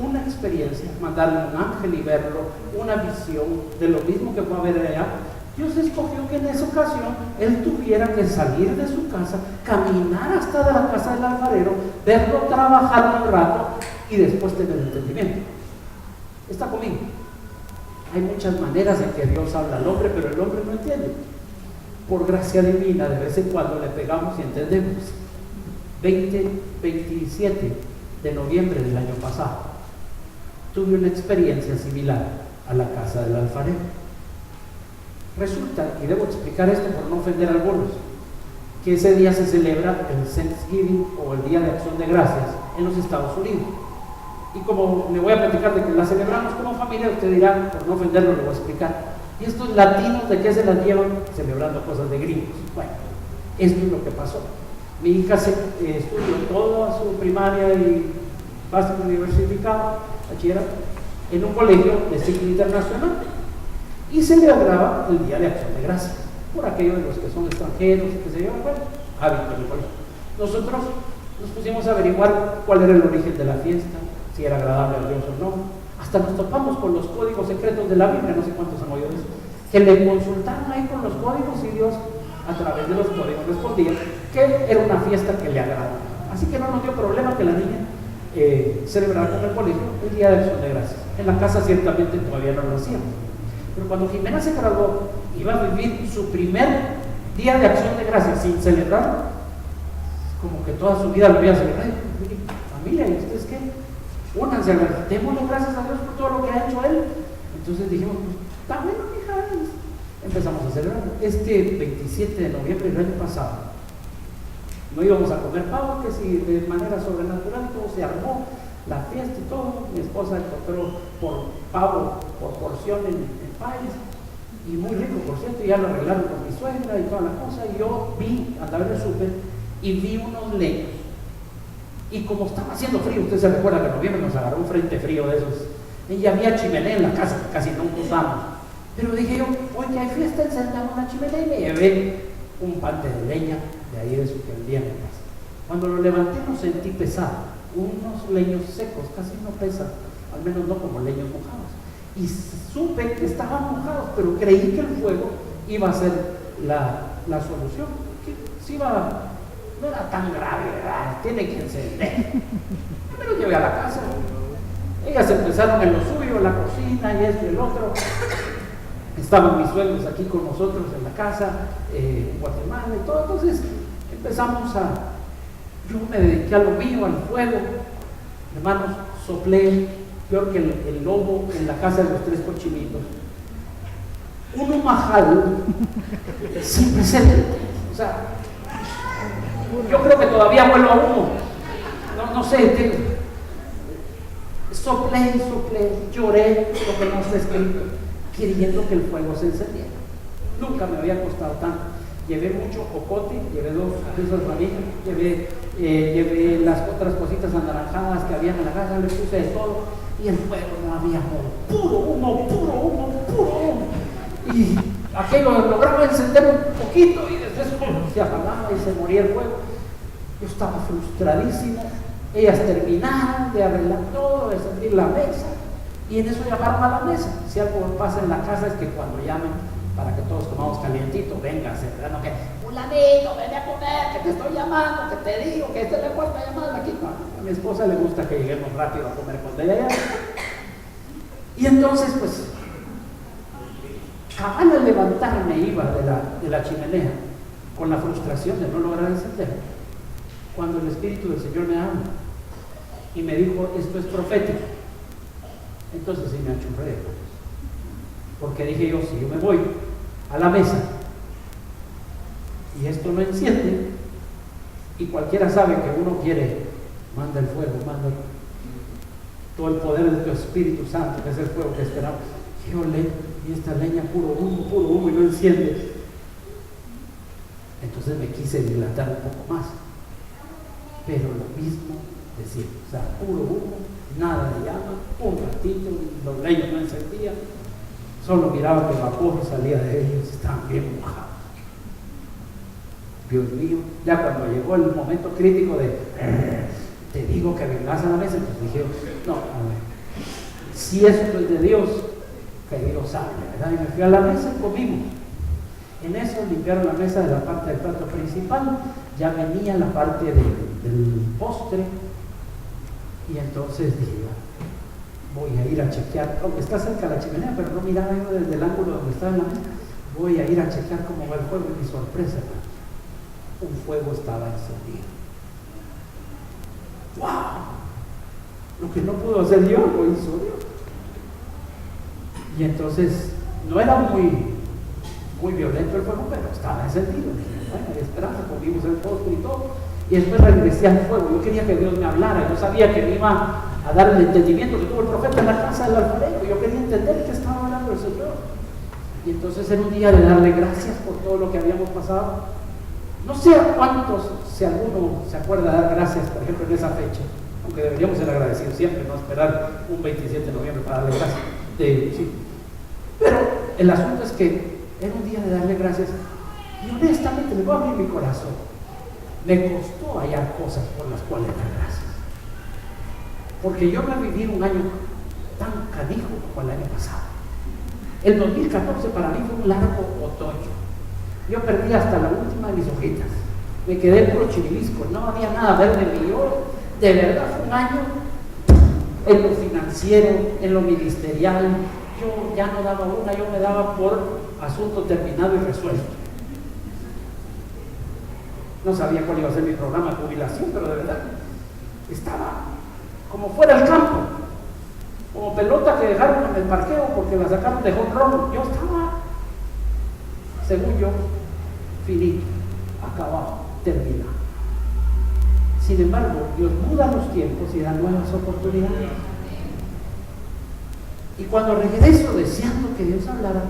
una experiencia, mandarle un ángel y verlo, una visión de lo mismo que fue a ver allá, Dios escogió que en esa ocasión él tuviera que salir de su casa, caminar hasta de la casa del alfarero, verlo trabajar un rato y después tener entendimiento. ¿Está conmigo? Hay muchas maneras en que Dios habla al hombre, pero el hombre no entiende. Por gracia divina, de vez en cuando le pegamos y entendemos. 27 de noviembre del año pasado, tuve una experiencia similar a la casa del alfarero. Resulta, y debo explicar esto por no ofender a algunos, que ese día se celebra el Thanksgiving o el Día de Acción de Gracias en los Estados Unidos. Y como me voy a platicar de que la celebramos como familia, usted dirá, por no ofenderlo, le voy a explicar. ¿Y estos latinos de qué se las llevan? Celebrando cosas de gringos. Bueno, esto es lo que pasó. Mi hija estudió toda su primaria y básico universificado, bachillerato, en un colegio de ciclo internacional, y celebraba el Día de Acción de Gracias por aquellos de los que son extranjeros, que se llevan, bueno, hábito del colegio. Nosotros nos pusimos a averiguar cuál era el origen de la fiesta, si era agradable a Dios o no. Hasta nos topamos con los códigos secretos de la Biblia, no sé cuántos han oído eso, que le consultaron ahí con los códigos y Dios a través de los códigos respondía que era una fiesta que le agradaba. Así que no nos dio problema que la niña celebrara con el colegio el Día de Acción de Gracias. En la casa ciertamente todavía no lo hacíamos, pero cuando Jimena se graduó, iba a vivir su primer Día de Acción de Gracias sin celebrar, como que toda su vida lo había celebrado. Familia, ¿y ustedes qué? Únanse, démosle gracias a Dios por todo lo que ha hecho Él. Entonces dijimos, pues, está bueno, hija. Empezamos a celebrar. Este 27 de noviembre del año pasado, no íbamos a comer pavo, que si de manera sobrenatural todo se armó, la fiesta y todo. Mi esposa encontró por pavo, por porción en país, y muy rico, por cierto, ya lo arreglaron con mi suegra y toda la cosa. Y yo andaba en el súper y vi unos leños. Y como estaba haciendo frío, usted se recuerda que en noviembre nos agarró un frente frío de esos, y había chimenea en la casa, que casi no usamos. Pero dije yo, hoy que hay fiesta, encendamos una chimenea, y me llevé un pante de leña de ahí de su que vendían en casa. Cuando lo levanté no sentí pesado, unos leños secos, casi no pesan, al menos no como leños mojados. Y supe que estaban mojados, pero creí que el fuego iba a ser la solución, que se iba. No era tan grave, ¿verdad? Tiene que encender. Me lo llevé a la casa. Ellas empezaron en lo suyo, en la cocina y esto y el otro. Estaban mis suegros aquí con nosotros en la casa, en Guatemala y todo. Entonces empezamos yo me dediqué a lo mío, al fuego. Hermanos, soplé, peor que el lobo en la casa de los tres cochinitos. Un majal sin precedentes. O sea, yo creo que todavía vuelo a humo. No sé, soplé, lloré lo que no está escrito, queriendo que el fuego se encendiera. Nunca me había costado tanto. Llevé mucho cocote, llevé 2 piezas de vainilla, llevé las otras cositas anaranjadas que había en la casa, le puse de todo, y el fuego no había puro humo. Y aquello lograba encender un poquito y después se apagaba y se moría el fuego. Yo estaba frustradísimo. Ellas terminaron de arreglar todo, de servir la mesa, y en eso llamaron a la mesa. Si algo pasa en la casa es que cuando llamen para que todos comamos calientito, véngase, ¿verdad? No que, fulanito, ven a comer, que te estoy llamando, que te digo, que esta es la cuarta llamada aquí. No, a mi esposa le gusta que lleguemos rápido a comer cuando ella llega. Y entonces, pues, cabal al levantarme iba de la chimenea con la frustración de no lograr encender, cuando el Espíritu del Señor me habla y me dijo, esto es profético. Entonces sí me achurré, porque dije yo, si yo me voy a la mesa y esto no enciende, y cualquiera sabe que uno quiere, manda el fuego, manda todo el poder de tu Espíritu Santo, que es el fuego que esperamos. Yo y esta leña puro humo y no enciende. Entonces me quise dilatar un poco más, pero lo mismo decir, o sea, puro humo, nada de llama, un ratito, los leños no encendían, solo miraba que el vapor salía de ellos, estaban bien mojados. Dios mío, ya cuando llegó el momento crítico de te digo que vengas a la mesa, pues dije, no, a ver, si esto es de Dios, que Dios hable, ¿verdad? Y me fui a la mesa y comimos. En eso limpiaron la mesa de la parte del plato principal, ya venía la parte del postre, y entonces dije, voy a ir a chequear, aunque está cerca de la chimenea, pero no miraba yo desde el ángulo donde estaba en la mesa, voy a ir a chequear cómo va el fuego, y mi sorpresa, un fuego estaba encendido. ¡Wow! Lo que no pudo hacer yo, lo hizo Dios. Y entonces, no era muy violento el fuego, pero estaba encendido. Dije, bueno, hay esperanza, comimos el postre y todo. Y después regresé al fuego. Yo quería que Dios me hablara. Yo sabía que me iba a dar el entendimiento que tuvo el profeta en la casa del alfarero. Yo quería entender que estaba hablando el Señor. Y entonces era un día de darle gracias por todo lo que habíamos pasado. No sé a cuántos, si alguno se acuerda de dar gracias, por ejemplo, en esa fecha, aunque deberíamos ser agradecidos siempre, no esperar un 27 de noviembre para darle gracias. Sí. Pero el asunto es que era un día de darle gracias, y honestamente le voy a abrir mi corazón. Me costó hallar cosas por las cuales dar gracias, porque yo me he vivido un año tan canijo como el año pasado. El 2014 para mí fue un largo otoño. Yo perdí hasta la última de mis hojitas, me quedé puro chirilisco, no había nada verde ni yo. De verdad fue un año en lo financiero, en lo ministerial. Yo ya no daba una, yo me daba por asunto terminado y resuelto. No sabía cuál iba a ser mi programa de jubilación, pero de verdad estaba como fuera del campo, como pelota que dejaron en el parqueo porque la sacaron de home run. Yo estaba, según yo, finito, acabado, terminado. Sin embargo, Dios muda los tiempos y da nuevas oportunidades. Y cuando regreso deseando que Dios hablara,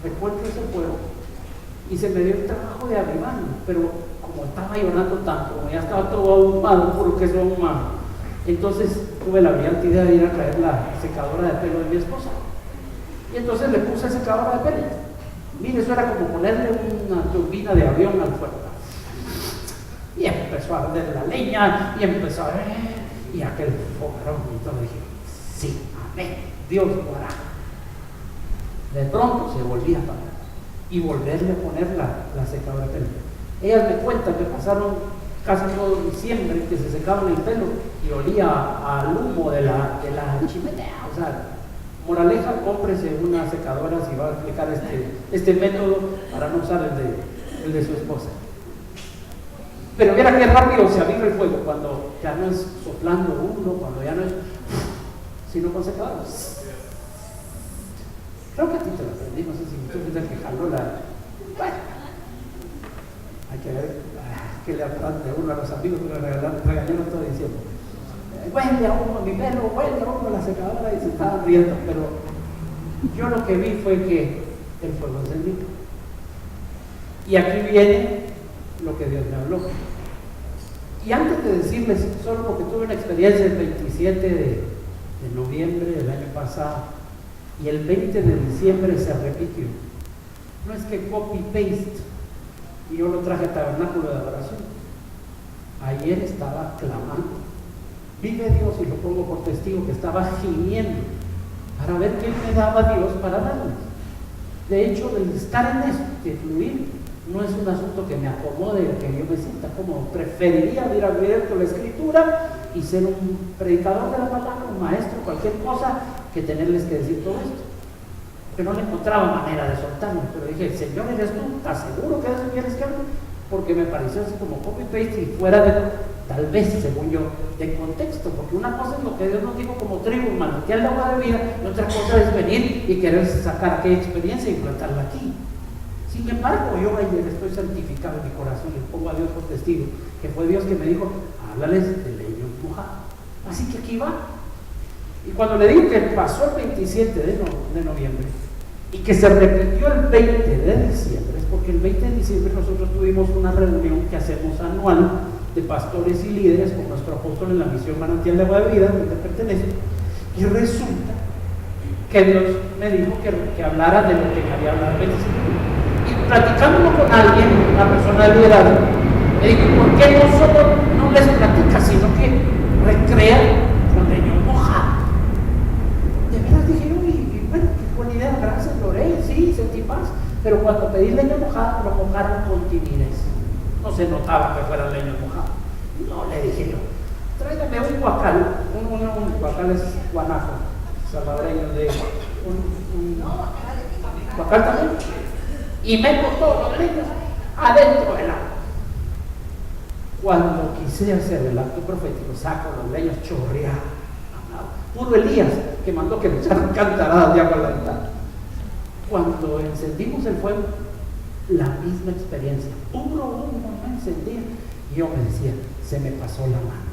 recuerdo ese fuego y se me dio el trabajo de avivarlo, pero como estaba llorando tanto, como ya estaba todo ahumado, puro queso ahumado, entonces tuve la brillante idea de ir a traer la secadora de pelo de mi esposa. Y entonces le puse secadora de pelo. Mire, eso era como ponerle una turbina de avión al fuego. Y empezó a arder la leña, y empezó a y aquel fogarón, y todo. Dije, sí, amén, Dios lo hará. De pronto se volvía a apagar y volverle a poner la secadora de pelo. Ellas me cuentan que pasaron casi todo diciembre que se secaban el pelo y olía al humo de la chimenea. O sea, moraleja, cómprese una secadora si va a aplicar este método para no usar el de su esposa. Pero mira qué rápido se aviva el fuego cuando ya no es soplando uno, cuando ya no es sino con secadoras. Creo que a ti te lo aprendí, no sé si tú fuiste el que jaló la. Bueno, hay que ver qué le hablan de uno a los amigos que le regañaron todo diciendo, huele a uno mi pelo, huele a uno la secadora, y se estaban riendo. Pero yo lo que vi fue que el fuego encendió. Y aquí viene lo que Dios me habló. Y antes de decirles, solo porque tuve una experiencia el 27 de noviembre del año pasado, y el 20 de diciembre se repitió. No es que copy-paste, y yo lo traje a Tabernáculo de Adoración. Ayer estaba clamando, vive Dios, y lo pongo por testigo, que estaba gimiendo para ver qué me daba Dios para darles. De hecho, el estar en esto, de fluir, no es un asunto que me acomode, que yo me sienta como preferiría ir abierto la escritura y ser un predicador de la palabra, un maestro, cualquier cosa, que tenerles que decir todo esto. Que no le encontraba manera de soltarme, pero dije, Señor, ¿eres tú? ¿Estás seguro que eso quieres que hable? Porque me pareció así como copy-paste y fuera de, tal vez, según yo, de contexto, porque una cosa es lo que Dios nos dijo como tribu, manantial de agua de vida, y otra cosa es venir y querer sacar aquella experiencia y implantarla aquí. Sin embargo, yo ayer estoy santificado en mi corazón y pongo a Dios por testigo, que fue Dios que me dijo, háblales de leño mojado. Así que aquí va. Y cuando le digo que pasó el 27 de noviembre y que se repitió el 20 de diciembre, es porque el 20 de diciembre nosotros tuvimos una reunión que hacemos anual de pastores y líderes con nuestro apóstol en la misión Manantial de Agua de Vida, donde pertenece, y resulta que Dios me dijo que hablara de lo que me había hablado el 25. Y platicándolo con alguien, una persona de liderazgo, me dijo, ¿por qué no solo no les platica, sino que recrea con leño mojado? De veras dije yo, y bueno, qué buena idea, gracias, lo oré, sí, sentí paz, pero cuando pedí leño mojado, lo mojaron con timidez. No se notaba que fuera leño mojado. No, le dije yo, tráigame un guacal, un guacal es guanajo, salvadoreño de un guacal también, y meto todos los leños adentro del agua. Cuando quise hacer el acto profético, saco los leños chorreados, puro Elías, que mandó que me echaran cantaradas de agua a la ventana. Cuando encendimos el fuego, la misma experiencia, puro humo, no encendía, y yo me decía, se me pasó la mano.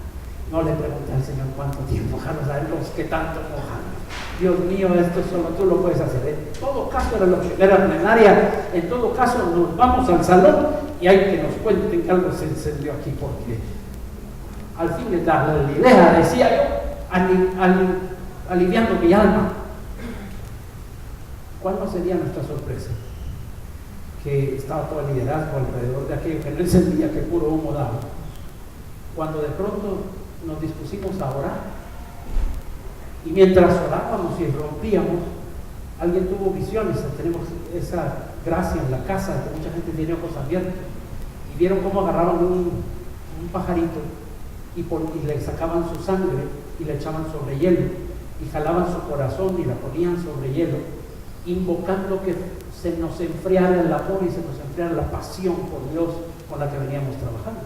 No le pregunté al Señor cuánto tiempo, Carlos, a los que tanto mojan. Dios mío, esto solo tú lo puedes hacer. En todo caso era plenaria, en todo caso nos vamos al salón y hay que nos cuenten que algo se encendió aquí, porque al fin de la idea, decía yo, aliviando mi alma. ¿Cuál no sería nuestra sorpresa? Que estaba todo el liderazgo alrededor de aquello que no encendía, que puro humo daba. Cuando de pronto nos dispusimos a orar, y mientras orábamos y rompíamos, alguien tuvo visiones. Tenemos esa gracia en la casa, que mucha gente tiene ojos abiertos, y vieron cómo agarraban un pajarito y le sacaban su sangre y le echaban sobre hielo, y jalaban su corazón y la ponían sobre hielo, invocando que se nos enfriara el amor y se nos enfriara la pasión por Dios con la que veníamos trabajando.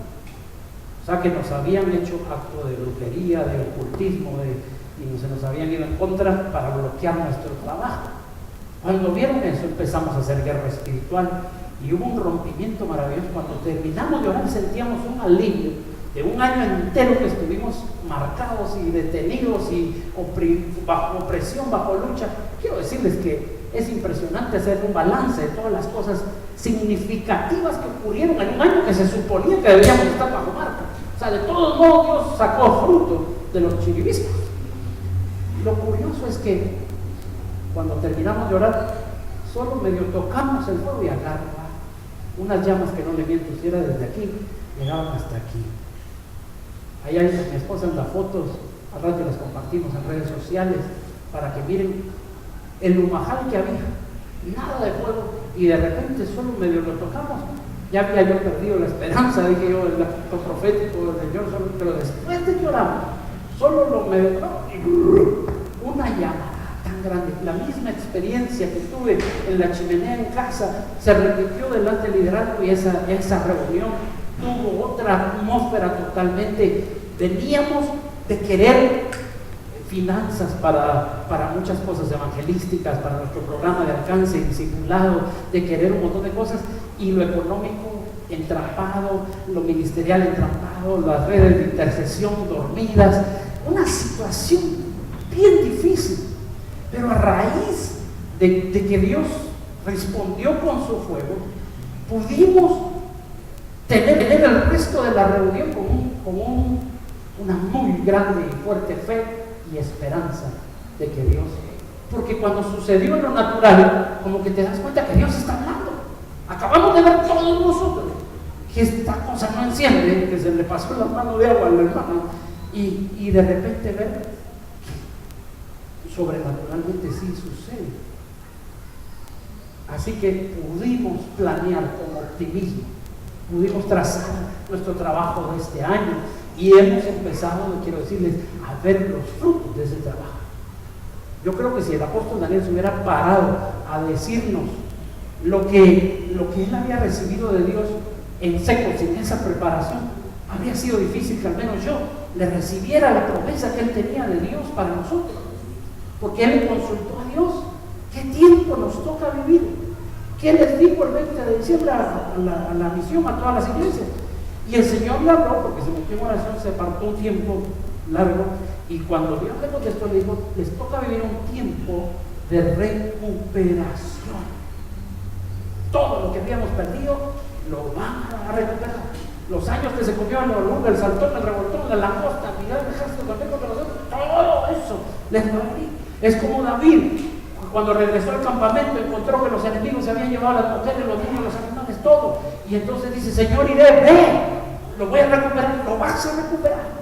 O sea, que nos habían hecho acto de brujería, de ocultismo, y se nos habían ido en contra para bloquear nuestro trabajo. Cuando vieron eso, empezamos a hacer guerra espiritual y hubo un rompimiento maravilloso. Cuando terminamos de orar, sentíamos un alivio de un año entero que estuvimos marcados y detenidos y bajo opresión, bajo lucha. Quiero decirles que es impresionante hacer un balance de todas las cosas significativas que ocurrieron en un año que se suponía que debíamos estar bajo marca. O sea, de todos modos Dios sacó fruto de los chiribiscos. Lo curioso es que cuando terminamos de orar, solo medio tocamos el fuego y agarra unas llamas que no le miento, si era desde aquí, llegaban hasta aquí. Allá mi esposa en las fotos, al rato las compartimos en redes sociales para que miren el humajal que había, nada de fuego, y de repente solo medio lo tocamos. Ya había yo perdido la esperanza, dije yo, el acto profético del Señor, pero después de que oramos, solo lo medio tocamos, una llama tan grande, la misma experiencia que tuve en la chimenea en casa, se repitió delante del liderazgo, y esa reunión tuvo otra atmósfera totalmente. Veníamos de querer finanzas para muchas cosas evangelísticas, para nuestro programa de alcance discipulado, de querer un montón de cosas, y lo económico entrampado, lo ministerial entrampado, las redes de intercesión dormidas, una situación bien difícil. Pero a raíz de que Dios respondió con su fuego, pudimos tener el resto de la reunión con una muy grande y fuerte fe y esperanza de que Dios, porque cuando sucedió en lo natural, como que te das cuenta que Dios está hablando. Acabamos de ver todos nosotros que esta cosa no enciende, que se le pasó la mano de agua al hermano, y de repente ver que sobrenaturalmente sí sucede. Así que pudimos planear con optimismo, pudimos trazar nuestro trabajo de este año y hemos empezado, quiero decirles, a ver los frutos de ese trabajo. Yo creo que si el apóstol Daniel se hubiera parado a decirnos lo que él había recibido de Dios en seco, sin esa preparación, habría sido difícil que al menos yo le recibiera la promesa que él tenía de Dios para nosotros, porque él le consultó a Dios qué tiempo nos toca vivir, qué les dijo el 20 de diciembre a la misión, a todas las iglesias, y el Señor le habló, porque se metió en oración, se apartó un tiempo largo, y cuando Dios le contestó, le dijo, les toca vivir un tiempo de recuperación. Todo lo que habíamos perdido lo van a recuperar. Los años que se comió el oruga, el saltón, el revoltón, la langosta, el mirar, el ejército, todo eso les va a venir. Es como David, cuando regresó al campamento, encontró que los enemigos se habían llevado a las mujeres, los niños, los animales, todo. Y entonces dice, Señor, iré, ve, lo voy a recuperar, lo vas a recuperar.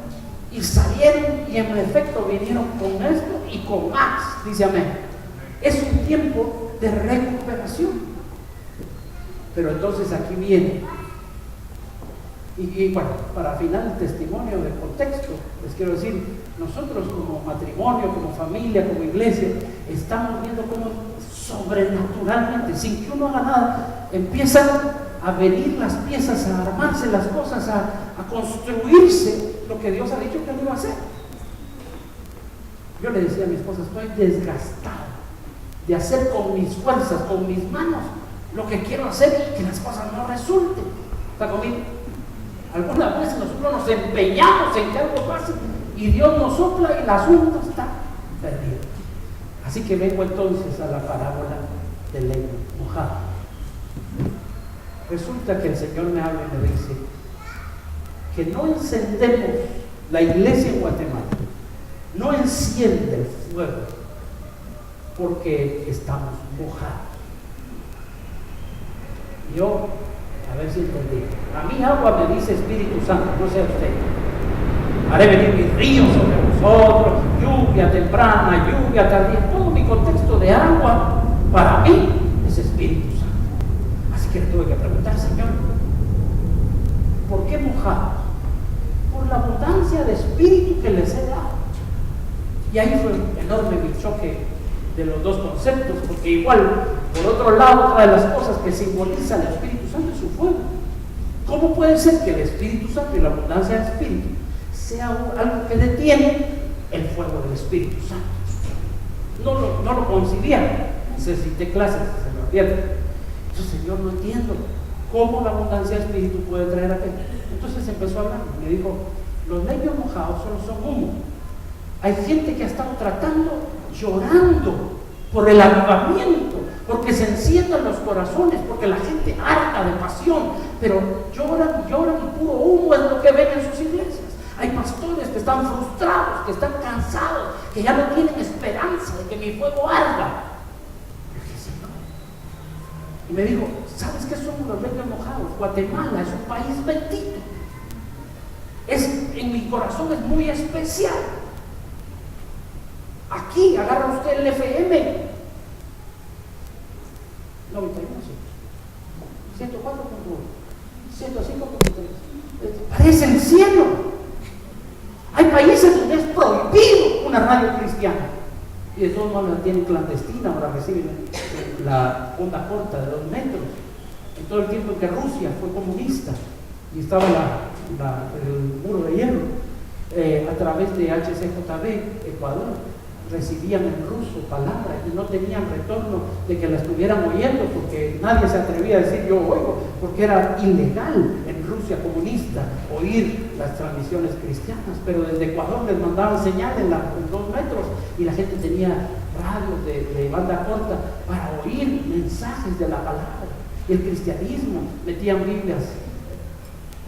Y salieron y en efecto vinieron con esto y con más, dice amén. Es un tiempo de recuperación. Pero entonces aquí viene, y bueno, para final el testimonio del contexto, les quiero decir, nosotros como matrimonio, como familia, como iglesia, estamos viendo cómo sobrenaturalmente, sin que uno haga nada, empiezan a venir las piezas, a armarse las cosas, a construirse lo que Dios ha dicho que no iba a hacer. Yo le decía a mi esposa, estoy desgastado de hacer con mis fuerzas, con mis manos, lo que quiero hacer y que las cosas no resulten. ¿Está conmigo? Algunas veces nosotros nos empeñamos en que algo pase y Dios nos sopla y el asunto está perdido. Así que vengo entonces a la parábola del leño mojado. Resulta que el Señor me habla y me dice que no encendemos la iglesia en Guatemala, no enciende el fuego porque estamos mojados. Yo, a ver si entendí, a mí agua me dice Espíritu Santo, no sé usted. Haré venir mis ríos sobre vosotros, lluvia temprana, lluvia tardía. Todo mi contexto de agua para mí es Espíritu Santo. Así que le tuve que preguntar, Señor, ¿por qué mojados? Por la abundancia de espíritu que les he dado. Y ahí fue un enorme mi choque de los dos conceptos, porque igual, por otro lado, otra de las cosas que simboliza el Espíritu Santo es su fuego. ¿Cómo puede ser que el Espíritu Santo y la abundancia de espíritu sea algo que detiene el fuego del Espíritu Santo? No lo concibía. Necesité clases, se me olvidaron. Entonces, Señor, no entiendo cómo la abundancia de espíritu puede traer aquello. Entonces empezó a hablar y me dijo, los leños mojados solo son humo. Hay gente que ha estado tratando, llorando por el avivamiento, porque se enciendan los corazones, porque la gente harta de pasión, pero lloran y puro humo es lo que ven en sus iglesias. Hay pastores que están frustrados, que están cansados, que ya no tienen esperanza de que mi fuego arda. Y me dijo, ¿sabes qué son los leños mojados? Guatemala es un país bendito. En mi corazón es muy especial. Aquí agarra usted el FM 91, 104.1, 105.3. Parece el cielo. Hay países donde es prohibido una radio cristiana y de todos modos la tienen clandestina, ahora reciben la onda corta de 2 metros. En todo el tiempo en que Rusia fue comunista y estaba el muro de hierro, a través de HCJB, Ecuador, recibían en ruso palabras y no tenían retorno de que la estuvieran oyendo, porque nadie se atrevía a decir yo oigo, porque era ilegal en Rusia comunista oír las transmisiones cristianas, pero desde Ecuador les mandaban señales en 2 metros y la gente tenía radios de banda corta para oír mensajes de la palabra. Y el cristianismo, metían Biblias.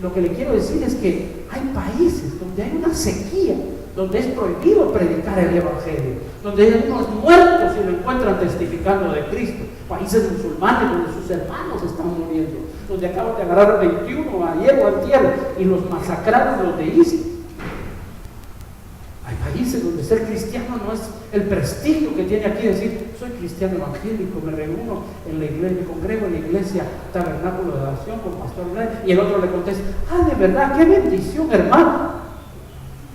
Lo que le quiero decir es que hay países donde hay una sequía, donde es prohibido predicar el Evangelio, donde hay unos muertos y lo encuentran testificando de Cristo, países musulmanes donde sus hermanos están muriendo, donde acaban de agarrar 21 ayer o antier y los masacraron los de ISIS. Hay países donde ser cristiano no es el prestigio que tiene aquí decir, soy cristiano evangélico, me reúno en la iglesia, me congrego en la iglesia Tabernáculo de Oración con Pastor Bray, y el otro le contesta, de verdad, qué bendición, hermano.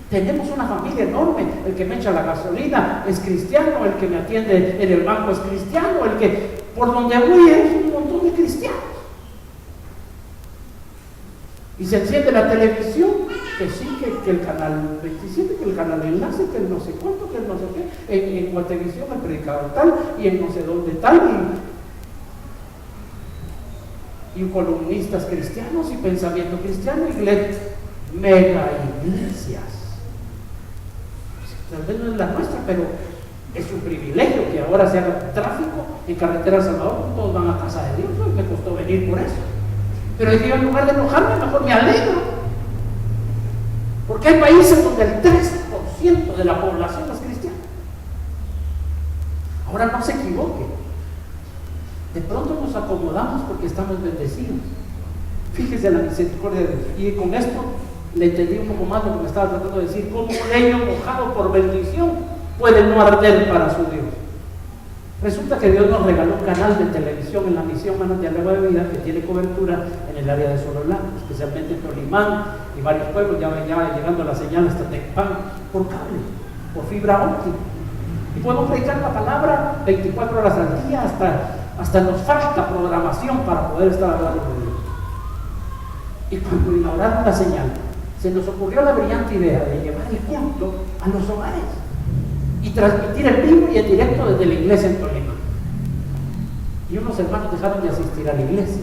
Tenemos una familia enorme, el que me echa la gasolina es cristiano, el que me atiende en el banco es cristiano, el que por donde voy es un montón de cristianos. Y se enciende la televisión, que sí, que el canal 27, que el canal Enlace, que el no sé cuánto, que el no sé qué, en Guatevisión el predicador tal, y en no sé dónde tal, y columnistas cristianos y pensamiento cristiano, mega iglesias. Tal vez no es la nuestra, pero es un privilegio que ahora se haga tráfico en carretera de Salvador, todos van a casa de Dios, me costó venir por eso. Pero yo en lugar de enojarme, mejor me alegro. Porque hay países donde el 3% de la población es cristiana. Ahora no se equivoque. De pronto nos acomodamos porque estamos bendecidos. Fíjese la misericordia de Dios. Y con esto le entendí un poco más lo que me estaba tratando de decir. Cómo un leño mojado por bendición puede no arder para su Dios. Resulta que Dios nos regaló un canal de televisión en la misión Manos de Agua de Vida que tiene cobertura en el área de Sololá, especialmente en Tolimán y varios pueblos. Ya llegando la señal hasta Tecpan por cable, por fibra óptica. Y podemos predicar la palabra 24 horas al día, hasta nos falta programación para poder estar hablando de Dios. Y cuando inauguraron la señal, se nos ocurrió la brillante idea de llevar el culto a los hogares y transmitir en vivo y en directo desde la iglesia en Tolima. Y unos hermanos dejaron de asistir a la iglesia.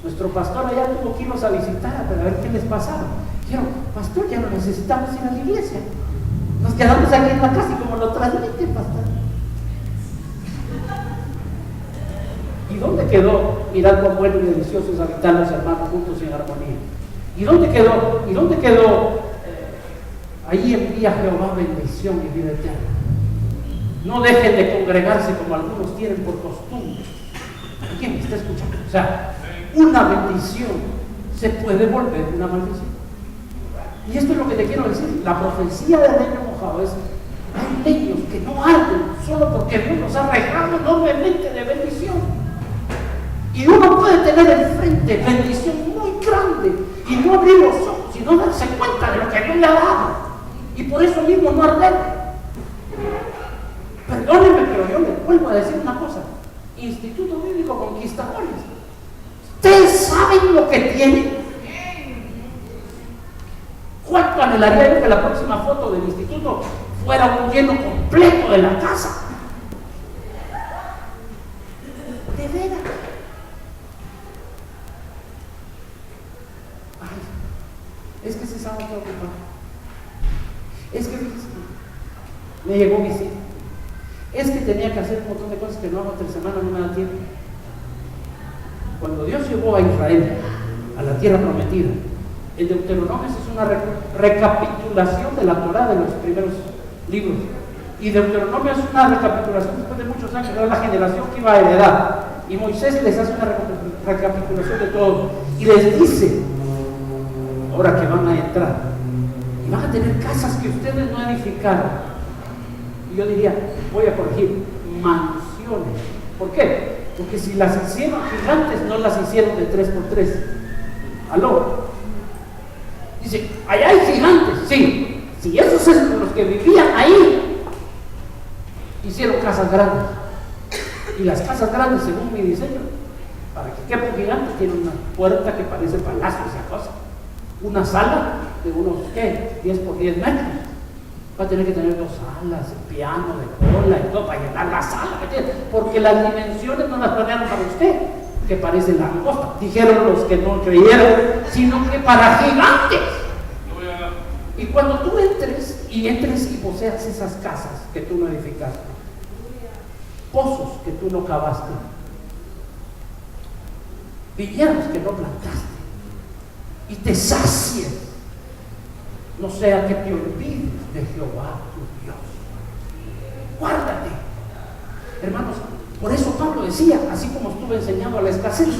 Nuestro pastor allá tuvo que irnos a visitar para ver qué les pasaba. Dijeron, pastor, ya no necesitamos ir a la iglesia. Nos quedamos aquí en la casa y como lo transmite, pastor. ¿Y dónde quedó? Mirad cuán bueno y delicioso es habitar los hermanos juntos en armonía. ¿Y dónde quedó? Ahí envía Jehová bendición y vida eterna. No dejen de congregarse como algunos tienen por costumbre. ¿Quién me está escuchando? O sea, una bendición se puede volver una maldición. Y esto es lo que te quiero decir. La profecía del leño mojado es: hay leños que no arden solo porque Dios nos ha regado enormemente de bendición. Y uno puede tener enfrente bendición muy grande y no abrir los ojos y no darse cuenta de lo que Dios le ha dado. Y por eso mismo no arder. Perdónenme, pero yo les vuelvo a decir una cosa. Instituto Bíblico Conquistadores, ¿ustedes saben lo que tienen? ¿Cuánto anhelaría yo que la próxima foto del instituto fuera un lleno completo de la casa? De veras. Ay, es que se sabe que ocupar. Es que me llegó visita. Es que tenía que hacer un montón de cosas que no hago entre semana, no me da tiempo. Cuando Dios llevó a Israel a la tierra prometida, el Deuteronomio es una recapitulación de la Torá de los primeros libros. Y Deuteronomio es una recapitulación después de muchos años, era la generación que iba a heredar. Y Moisés les hace una recapitulación de todo. Y les dice, ahora que van a entrar, y van a tener casas que ustedes no edificaron. Y yo diría, voy a corregir, mansiones. ¿Por qué? Porque si las hicieron gigantes, no las hicieron de 3x3. ¿Aló? Dice, allá hay gigantes. Sí, si esos son los que vivían ahí, hicieron casas grandes. Y las casas grandes, según mi diseño, para que quepa un gigante, tiene una puerta que parece palacio, esa cosa. Una sala de unos, 10 por 10 metros. Va a tener que tener 2 salas, piano de cola y todo para llenar la sala, porque las dimensiones no las planearon para usted, que parece langosta, dijeron los que no creyeron, sino que para gigantes. Y cuando tú entres y poseas esas casas que tú no edificaste, pozos que tú no cavaste, viñedos que no plantaste, y te sacies, no sea que te olvides de Jehová tu Dios. Guárdate. Hermanos, por eso Pablo decía, así como estuve enseñando a la escasez,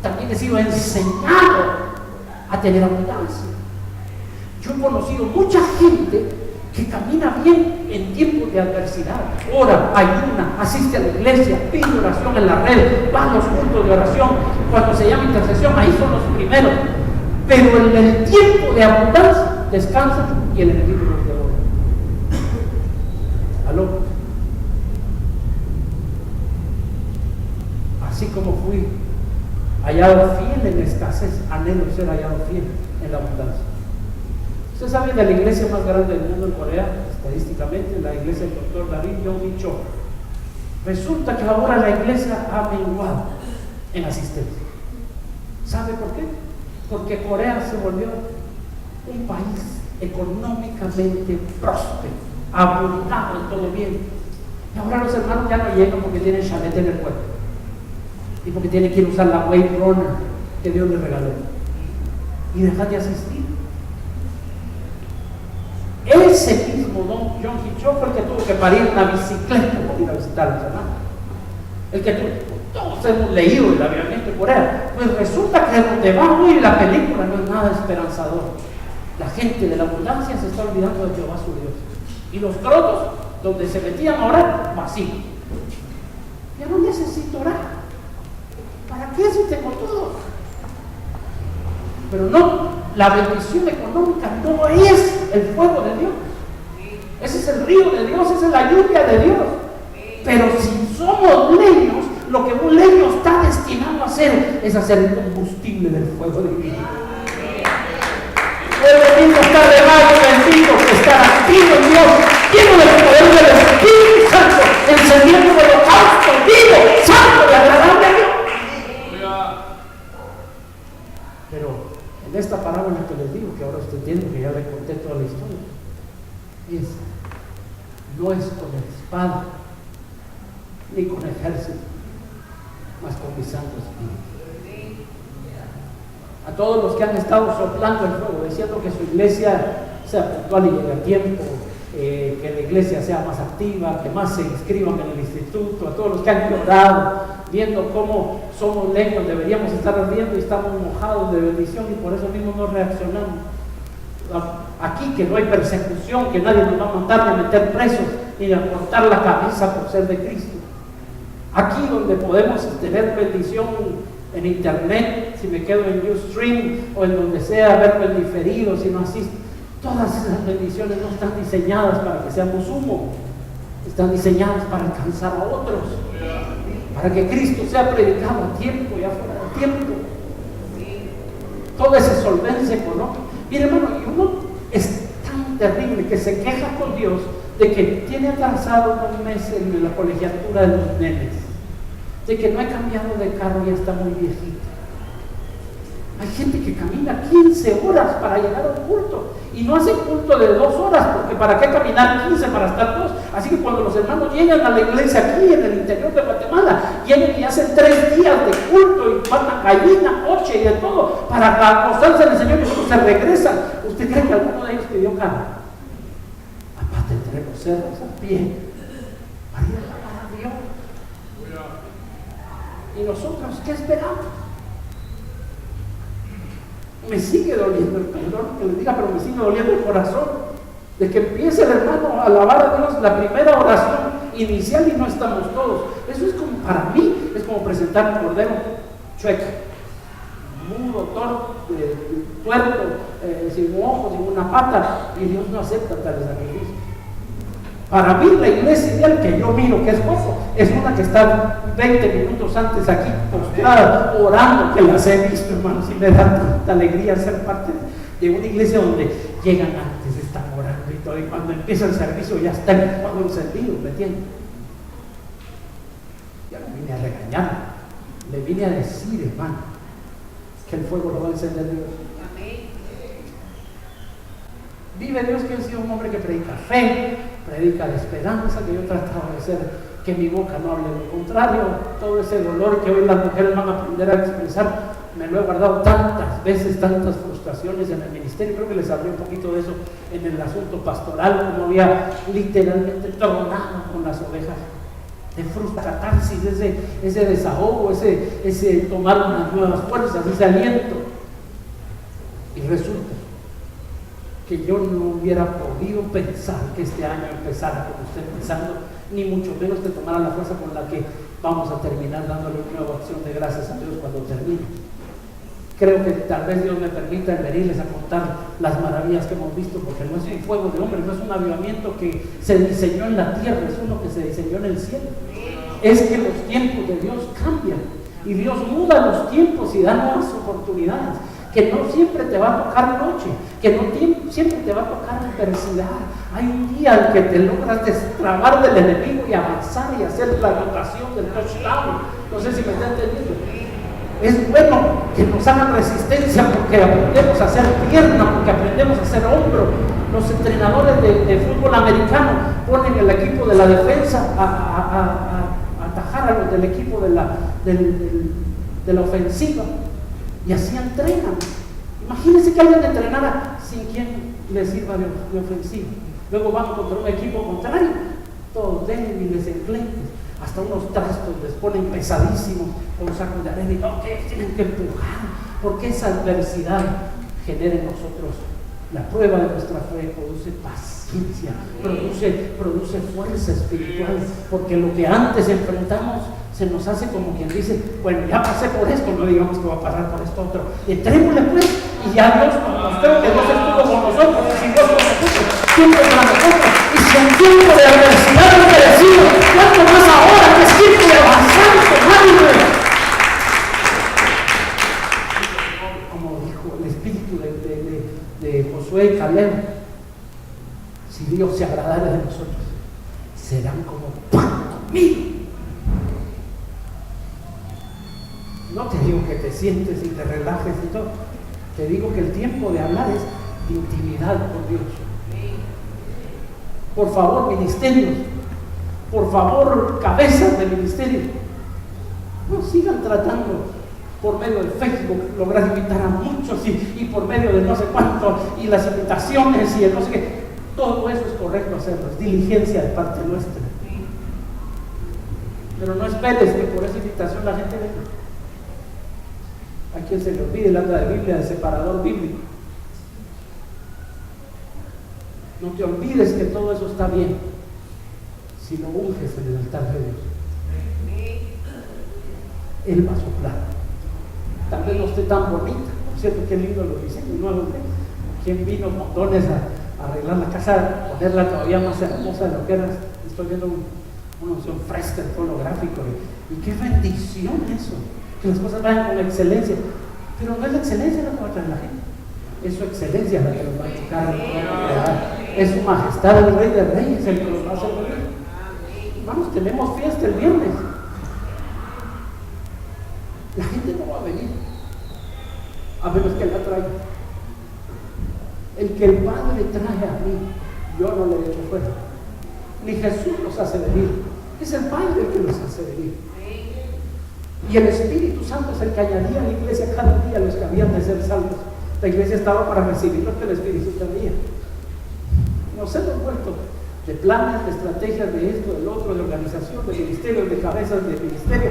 también he sido enseñado a tener abundancia. Yo he conocido mucha gente que camina bien en tiempos de adversidad. Ora, ayuna, asiste a la iglesia, pide oración en la red, va a los cultos de oración. Cuando se llama intercesión, ahí son los primeros. Pero en el tiempo de abundancia, descansan y el enemigo los devora. ¿Aló? Así como fui hallado fiel en escasez, anhelo ser hallado fiel en la abundancia. Usted sabe de la iglesia más grande del mundo en Corea, estadísticamente, la iglesia del Dr. David Yong Cho. Resulta que ahora la iglesia ha menguado en asistencia. ¿Sabe por qué? Porque Corea se volvió un país económicamente próspero, abundado en todo bien. Y ahora los hermanos ya no llegan porque tienen chalet en el cuerpo y porque tienen que ir a usar la Wave Runner que Dios les regaló y dejar de asistir. Ese mismo don John Hicho fue el que tuvo que parir una bicicleta por ir a visitar a los hermanos. El que todos hemos leído el avivamiento de Corea. Pues resulta que donde va hoy la película no es nada esperanzador. La gente de la abundancia se está olvidando de Jehová su Dios. Y los trotos, donde se metían a orar, vacío. Ya no necesito orar. ¿Para qué si tengo todo? Pero no, la bendición económica no es el fuego de Dios. Ese es el río de Dios, esa es la lluvia de Dios. Pero si somos leños, lo que un leño está destinado a hacer es hacer el combustible del fuego divino. El bendito está de mayo, bendito que está activo en Dios, lleno del poder del Espíritu Santo, encendiendo el holocausto vivo, santo y agradable a Dios. Pero en esta parábola que les digo, que ahora usted entiende, que ya le conté toda la historia, no es con espada ni con ejército, mas con mi Santo Espíritu. A todos los que han estado soplando el fuego, diciendo que su iglesia sea puntual y llegue a tiempo, que la iglesia sea más activa, que más se inscriban en el instituto, a todos los que han llorado, viendo cómo somos leños, deberíamos estar ardiendo y estamos mojados de bendición y por eso mismo no reaccionamos. Aquí que no hay persecución, que nadie nos va a matar, ni a meter presos, ni a cortar la cabeza por ser de Cristo. Aquí donde podemos tener bendición en internet, si me quedo en Ustream o en donde sea, verlo en diferido, si no asisto. Todas esas bendiciones no están diseñadas para que seamos humo, están diseñadas para alcanzar a otros, para que Cristo sea predicado a tiempo y afuera de tiempo. Toda esa solvencia económica. Mire, hermano, y uno es tan terrible que se queja con Dios de que tiene atrasado 2 meses en la colegiatura de los nenes, de que no he cambiado de carro y ya está muy viejito. Hay gente que camina 15 horas para llegar a un culto y no hace culto de 2 horas, porque ¿para qué caminar 15 para estar 2? Así que cuando los hermanos llegan a la iglesia aquí en el interior de Guatemala, llegan y hacen 3 días de culto y matan gallina, coche y de todo para acostarse al Señor y luego se regresan. ¿Usted cree que alguno de ellos pidió carro? Aparte entre los cerros a pie para ir a alabar a Dios. ¿Y nosotros qué esperamos? Me sigue doliendo el perdón que le diga, pero me sigue doliendo el corazón de que empiece el hermano a alabar a Dios la primera oración inicial y no estamos todos. Eso es como, para mí, es como presentar un cordero chueco, mudo, tuerto, sin ojos, sin una pata, y Dios no acepta tal sacrificio. Para mí la iglesia ideal que yo miro que es poco, es una que está 20 minutos antes aquí postrada, orando, que las he visto, hermanos, y me da tanta alegría ser parte de una iglesia donde llegan antes, están orando y todo, y cuando empieza el servicio ya está el fuego encendido, ¿me entienden? Ya no vine a regañar, le vine a decir, hermano, que el fuego lo va a encender Dios. Vive Dios, que he sido un hombre que predica fe, predica la esperanza, que yo he tratado de hacer que mi boca no hable lo contrario. Todo ese dolor que hoy las mujeres van a aprender a expresar, me lo he guardado tantas veces, tantas frustraciones en el ministerio. Creo que les hablé un poquito de eso en el asunto pastoral, como había literalmente tronado con las ovejas, de frustración, catarsis, ese desahogo, ese tomar unas nuevas fuerzas, ese aliento. Y resulta que yo no hubiera podido pensar que este año empezara como usted empezando, ni mucho menos que tomara la fuerza con la que vamos a terminar dándole una nueva acción de gracias a Dios cuando termine. Creo que tal vez Dios me permita venirles a contar las maravillas que hemos visto, porque no es un fuego de hombre, no es un avivamiento que se diseñó en la tierra, es uno que se diseñó en el cielo. Es que los tiempos de Dios cambian y Dios muda los tiempos y da nuevas oportunidades, que no siempre te va a tocar noche, que no siempre te va a tocar adversidad. Hay un día en que te logras destrabar del enemigo y avanzar y hacer la anotación del touchdown. No sé si me está entendiendo. Es bueno que nos hagan resistencia porque aprendemos a hacer pierna, porque aprendemos a hacer hombro. Los entrenadores de fútbol americano ponen el equipo de la defensa a atajar a los del equipo de la ofensiva, y así entrenan. Imagínense que alguien entrenara sin quien le sirva de ofensiva. Luego van contra un equipo contrario, todos débiles, enclenques, hasta unos trastos les ponen pesadísimos con sacos de arena y no, que tienen que empujar, porque esa adversidad genera en nosotros la prueba de nuestra fe, produce paciencia, produce fuerza espiritual, porque lo que antes enfrentamos se nos hace como quien dice, bueno, ya pasé por esto, no digamos que va a pasar por esto otro, entrémosle pues, y ya Dios nos mostró que Dios estuvo con nosotros, y Dios con nosotros, siempre para nosotros, y si en tiempo de adversidad hemos merecido, ¿cuánto más ahora que es tiempo de avanzar con ánimo? Como dijo el espíritu de Josué y Caleb, si Dios se agradara de nosotros, serán como pan conmigo. No te digo que te sientes y te relajes y todo, te digo que el tiempo de hablar es de intimidad con Dios. Por favor, ministerios, por favor, cabezas de ministerio, no sigan tratando por medio de Facebook lograr invitar a muchos y por medio de no sé cuánto y las invitaciones y el no sé qué. Todo eso es correcto hacerlo, es diligencia de parte nuestra, pero no esperes que por esa invitación la gente venga. A quien se le olvide el anda de Biblia, de separador bíblico. No te olvides que todo eso está bien si lo unges en el altar de Dios. Él va a soplar. Tal vez no esté tan bonita, por cierto, qué lindo los diseños nuevos. ¿Quién vino montones a arreglar la casa, ponerla todavía más hermosa de lo que era? Estoy viendo una opción fresca en holográfico y qué bendición eso, que las cosas vayan con excelencia, pero no es la excelencia la que va a traer la gente, es su excelencia la que nos va a tocar, es su majestad el Rey de Reyes el que nos va a hacer venir. Hermanos, tenemos fiesta el viernes, la gente no va a venir a menos que la traiga. El que el Padre trae a mí, yo no le echo fuera, ni Jesús los hace venir, es el Padre el que los hace venir. Y el Espíritu Santo es el que añadía a la iglesia cada día los que habían de ser salvos. La iglesia estaba para recibir lo que el Espíritu traía. Nos hemos vuelto de planes, de estrategias, de esto, del otro, de organización, de ministerios, de cabezas de ministerio.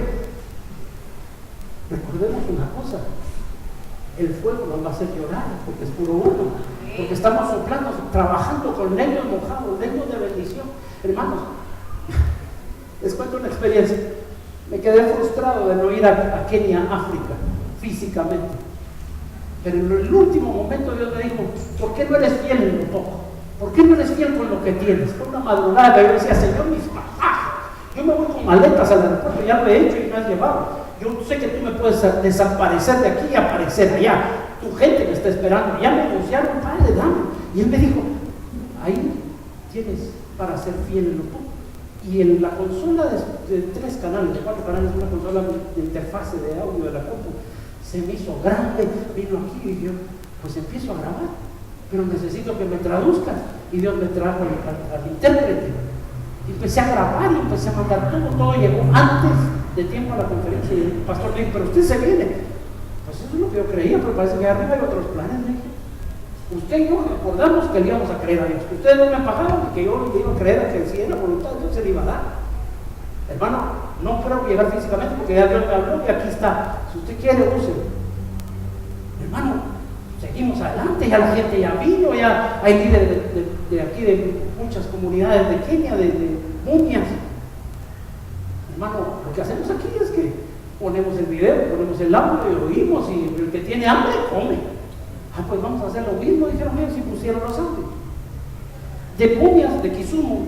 Recordemos una cosa, el fuego nos va a hacer llorar porque es puro humo, porque estamos soplando, trabajando con leños mojados, leños de bendición. Hermanos, les cuento una experiencia. Me quedé frustrado de no ir a Kenia, África, físicamente. Pero en el último momento Dios me dijo, ¿por qué no eres fiel en lo poco? ¿Por qué no eres fiel con lo que tienes? Fue una madrugada, yo decía, Señor, mis pasajes. Yo me voy con maletas al aeropuerto, ya lo he hecho y me has llevado. Yo sé que tú me puedes desaparecer de aquí y aparecer allá. Tu gente me está esperando. Ya me anunciaron, Padre, dame. Y él me dijo, ahí tienes para ser fiel en lo poco. Y en la consola de 3 canales, de 4 canales, una consola de interfase de audio de la compu, se me hizo grande, vino aquí y yo, pues empiezo a grabar, pero necesito que me traduzcas. Y Dios me trajo al intérprete. Y empecé a grabar y empecé a mandar todo llegó antes de tiempo a la conferencia. Y el pastor me dijo, pero usted se viene. Pues eso es lo que yo creía, pero parece que arriba hay otros planes. Me dijo, usted y yo recordamos que le íbamos a creer a Dios, que ustedes no me pagaron y que yo le iba a creer a que si era voluntad de Dios se le iba a dar. Hermano, no puedo llegar físicamente porque ya Dios me habló y aquí está. Si usted quiere, úselo. Hermano, seguimos seguimos adelante, ya la gente ya vino, ya hay líderes de aquí, de muchas comunidades de Kenia, de Muñas. Hermano, lo que hacemos aquí es que ponemos el video, ponemos el audio y oímos, y el que tiene hambre, come. Pues vamos a hacer lo mismo, dijeron ellos, y pusieron los audios. De Muñas, de Kisumu,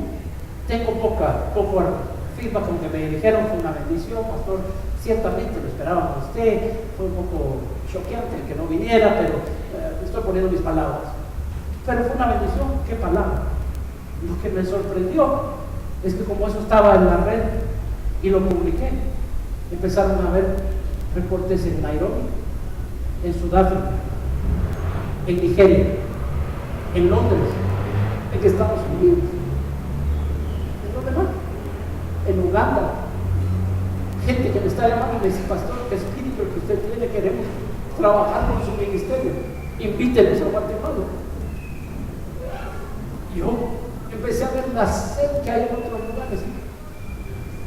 tengo poco feedback, aunque me dijeron, fue una bendición, pastor, ciertamente lo esperábamos a usted, fue un poco choqueante el que no viniera, pero estoy poniendo mis palabras. Pero fue una bendición, ¿qué palabra? Lo que me sorprendió es que como eso estaba en la red y lo publiqué, empezaron a ver reportes en Nairobi, en Sudáfrica, en Nigeria, en Londres, en Estados Unidos, ¿en dónde más? En Uganda. Gente que me está llamando y me dice, pastor, qué espíritu que usted tiene, queremos trabajar con su ministerio, invítenos a Guatemala. Yo empecé a ver la sed que hay en otros lugares.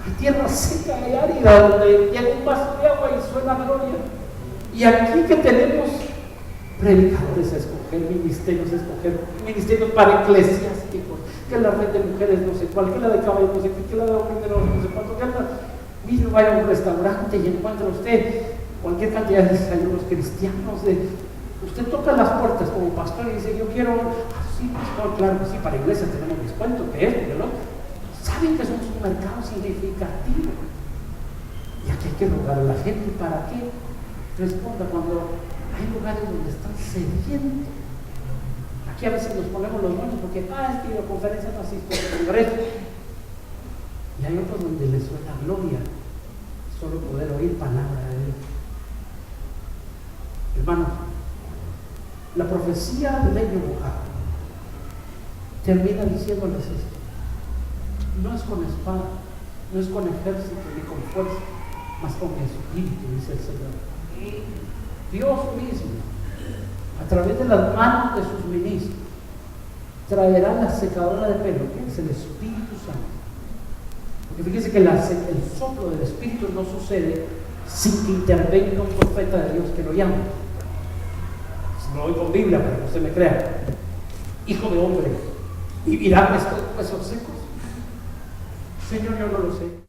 Hay tierra seca y árida donde llega un vaso de agua y suena gloria. Y aquí que tenemos predicadores a escoger, ministerios para eclesiásticos, que la red de mujeres no sé cuál, que la de caballos no sé qué, que la de hombres no sé cuánto, que mire, vaya a un restaurante y encuentra usted cualquier cantidad de desayunos cristianos. Usted toca las puertas como pastor y dice, yo quiero, sí, pastor, claro que sí, para iglesias tenemos descuento, que es, ¿no? Saben que somos un mercado significativo. Y aquí hay que rogar a la gente para que responda cuando hay lugares donde están sedientos. Aquí a veces nos ponemos los buenos porque, es que la conferencia no asisto al congreso. Y hay otros donde les suena gloria, solo poder oír palabra de Dios. Hermanos, la profecía de Leño Mojado termina diciéndoles esto: no es con espada, no es con ejército ni con fuerza, mas con mi espíritu, dice el Señor. Dios mismo, a través de las manos de sus ministros, traerá la secadora de pelo, que es el Espíritu Santo. Porque fíjense que el soplo del Espíritu no sucede sin que intervenga un profeta de Dios que lo llame. No voy con Biblia para que usted me crea. Hijo de hombre, ¿vivirán estos huesos secos? Señor, yo no lo sé.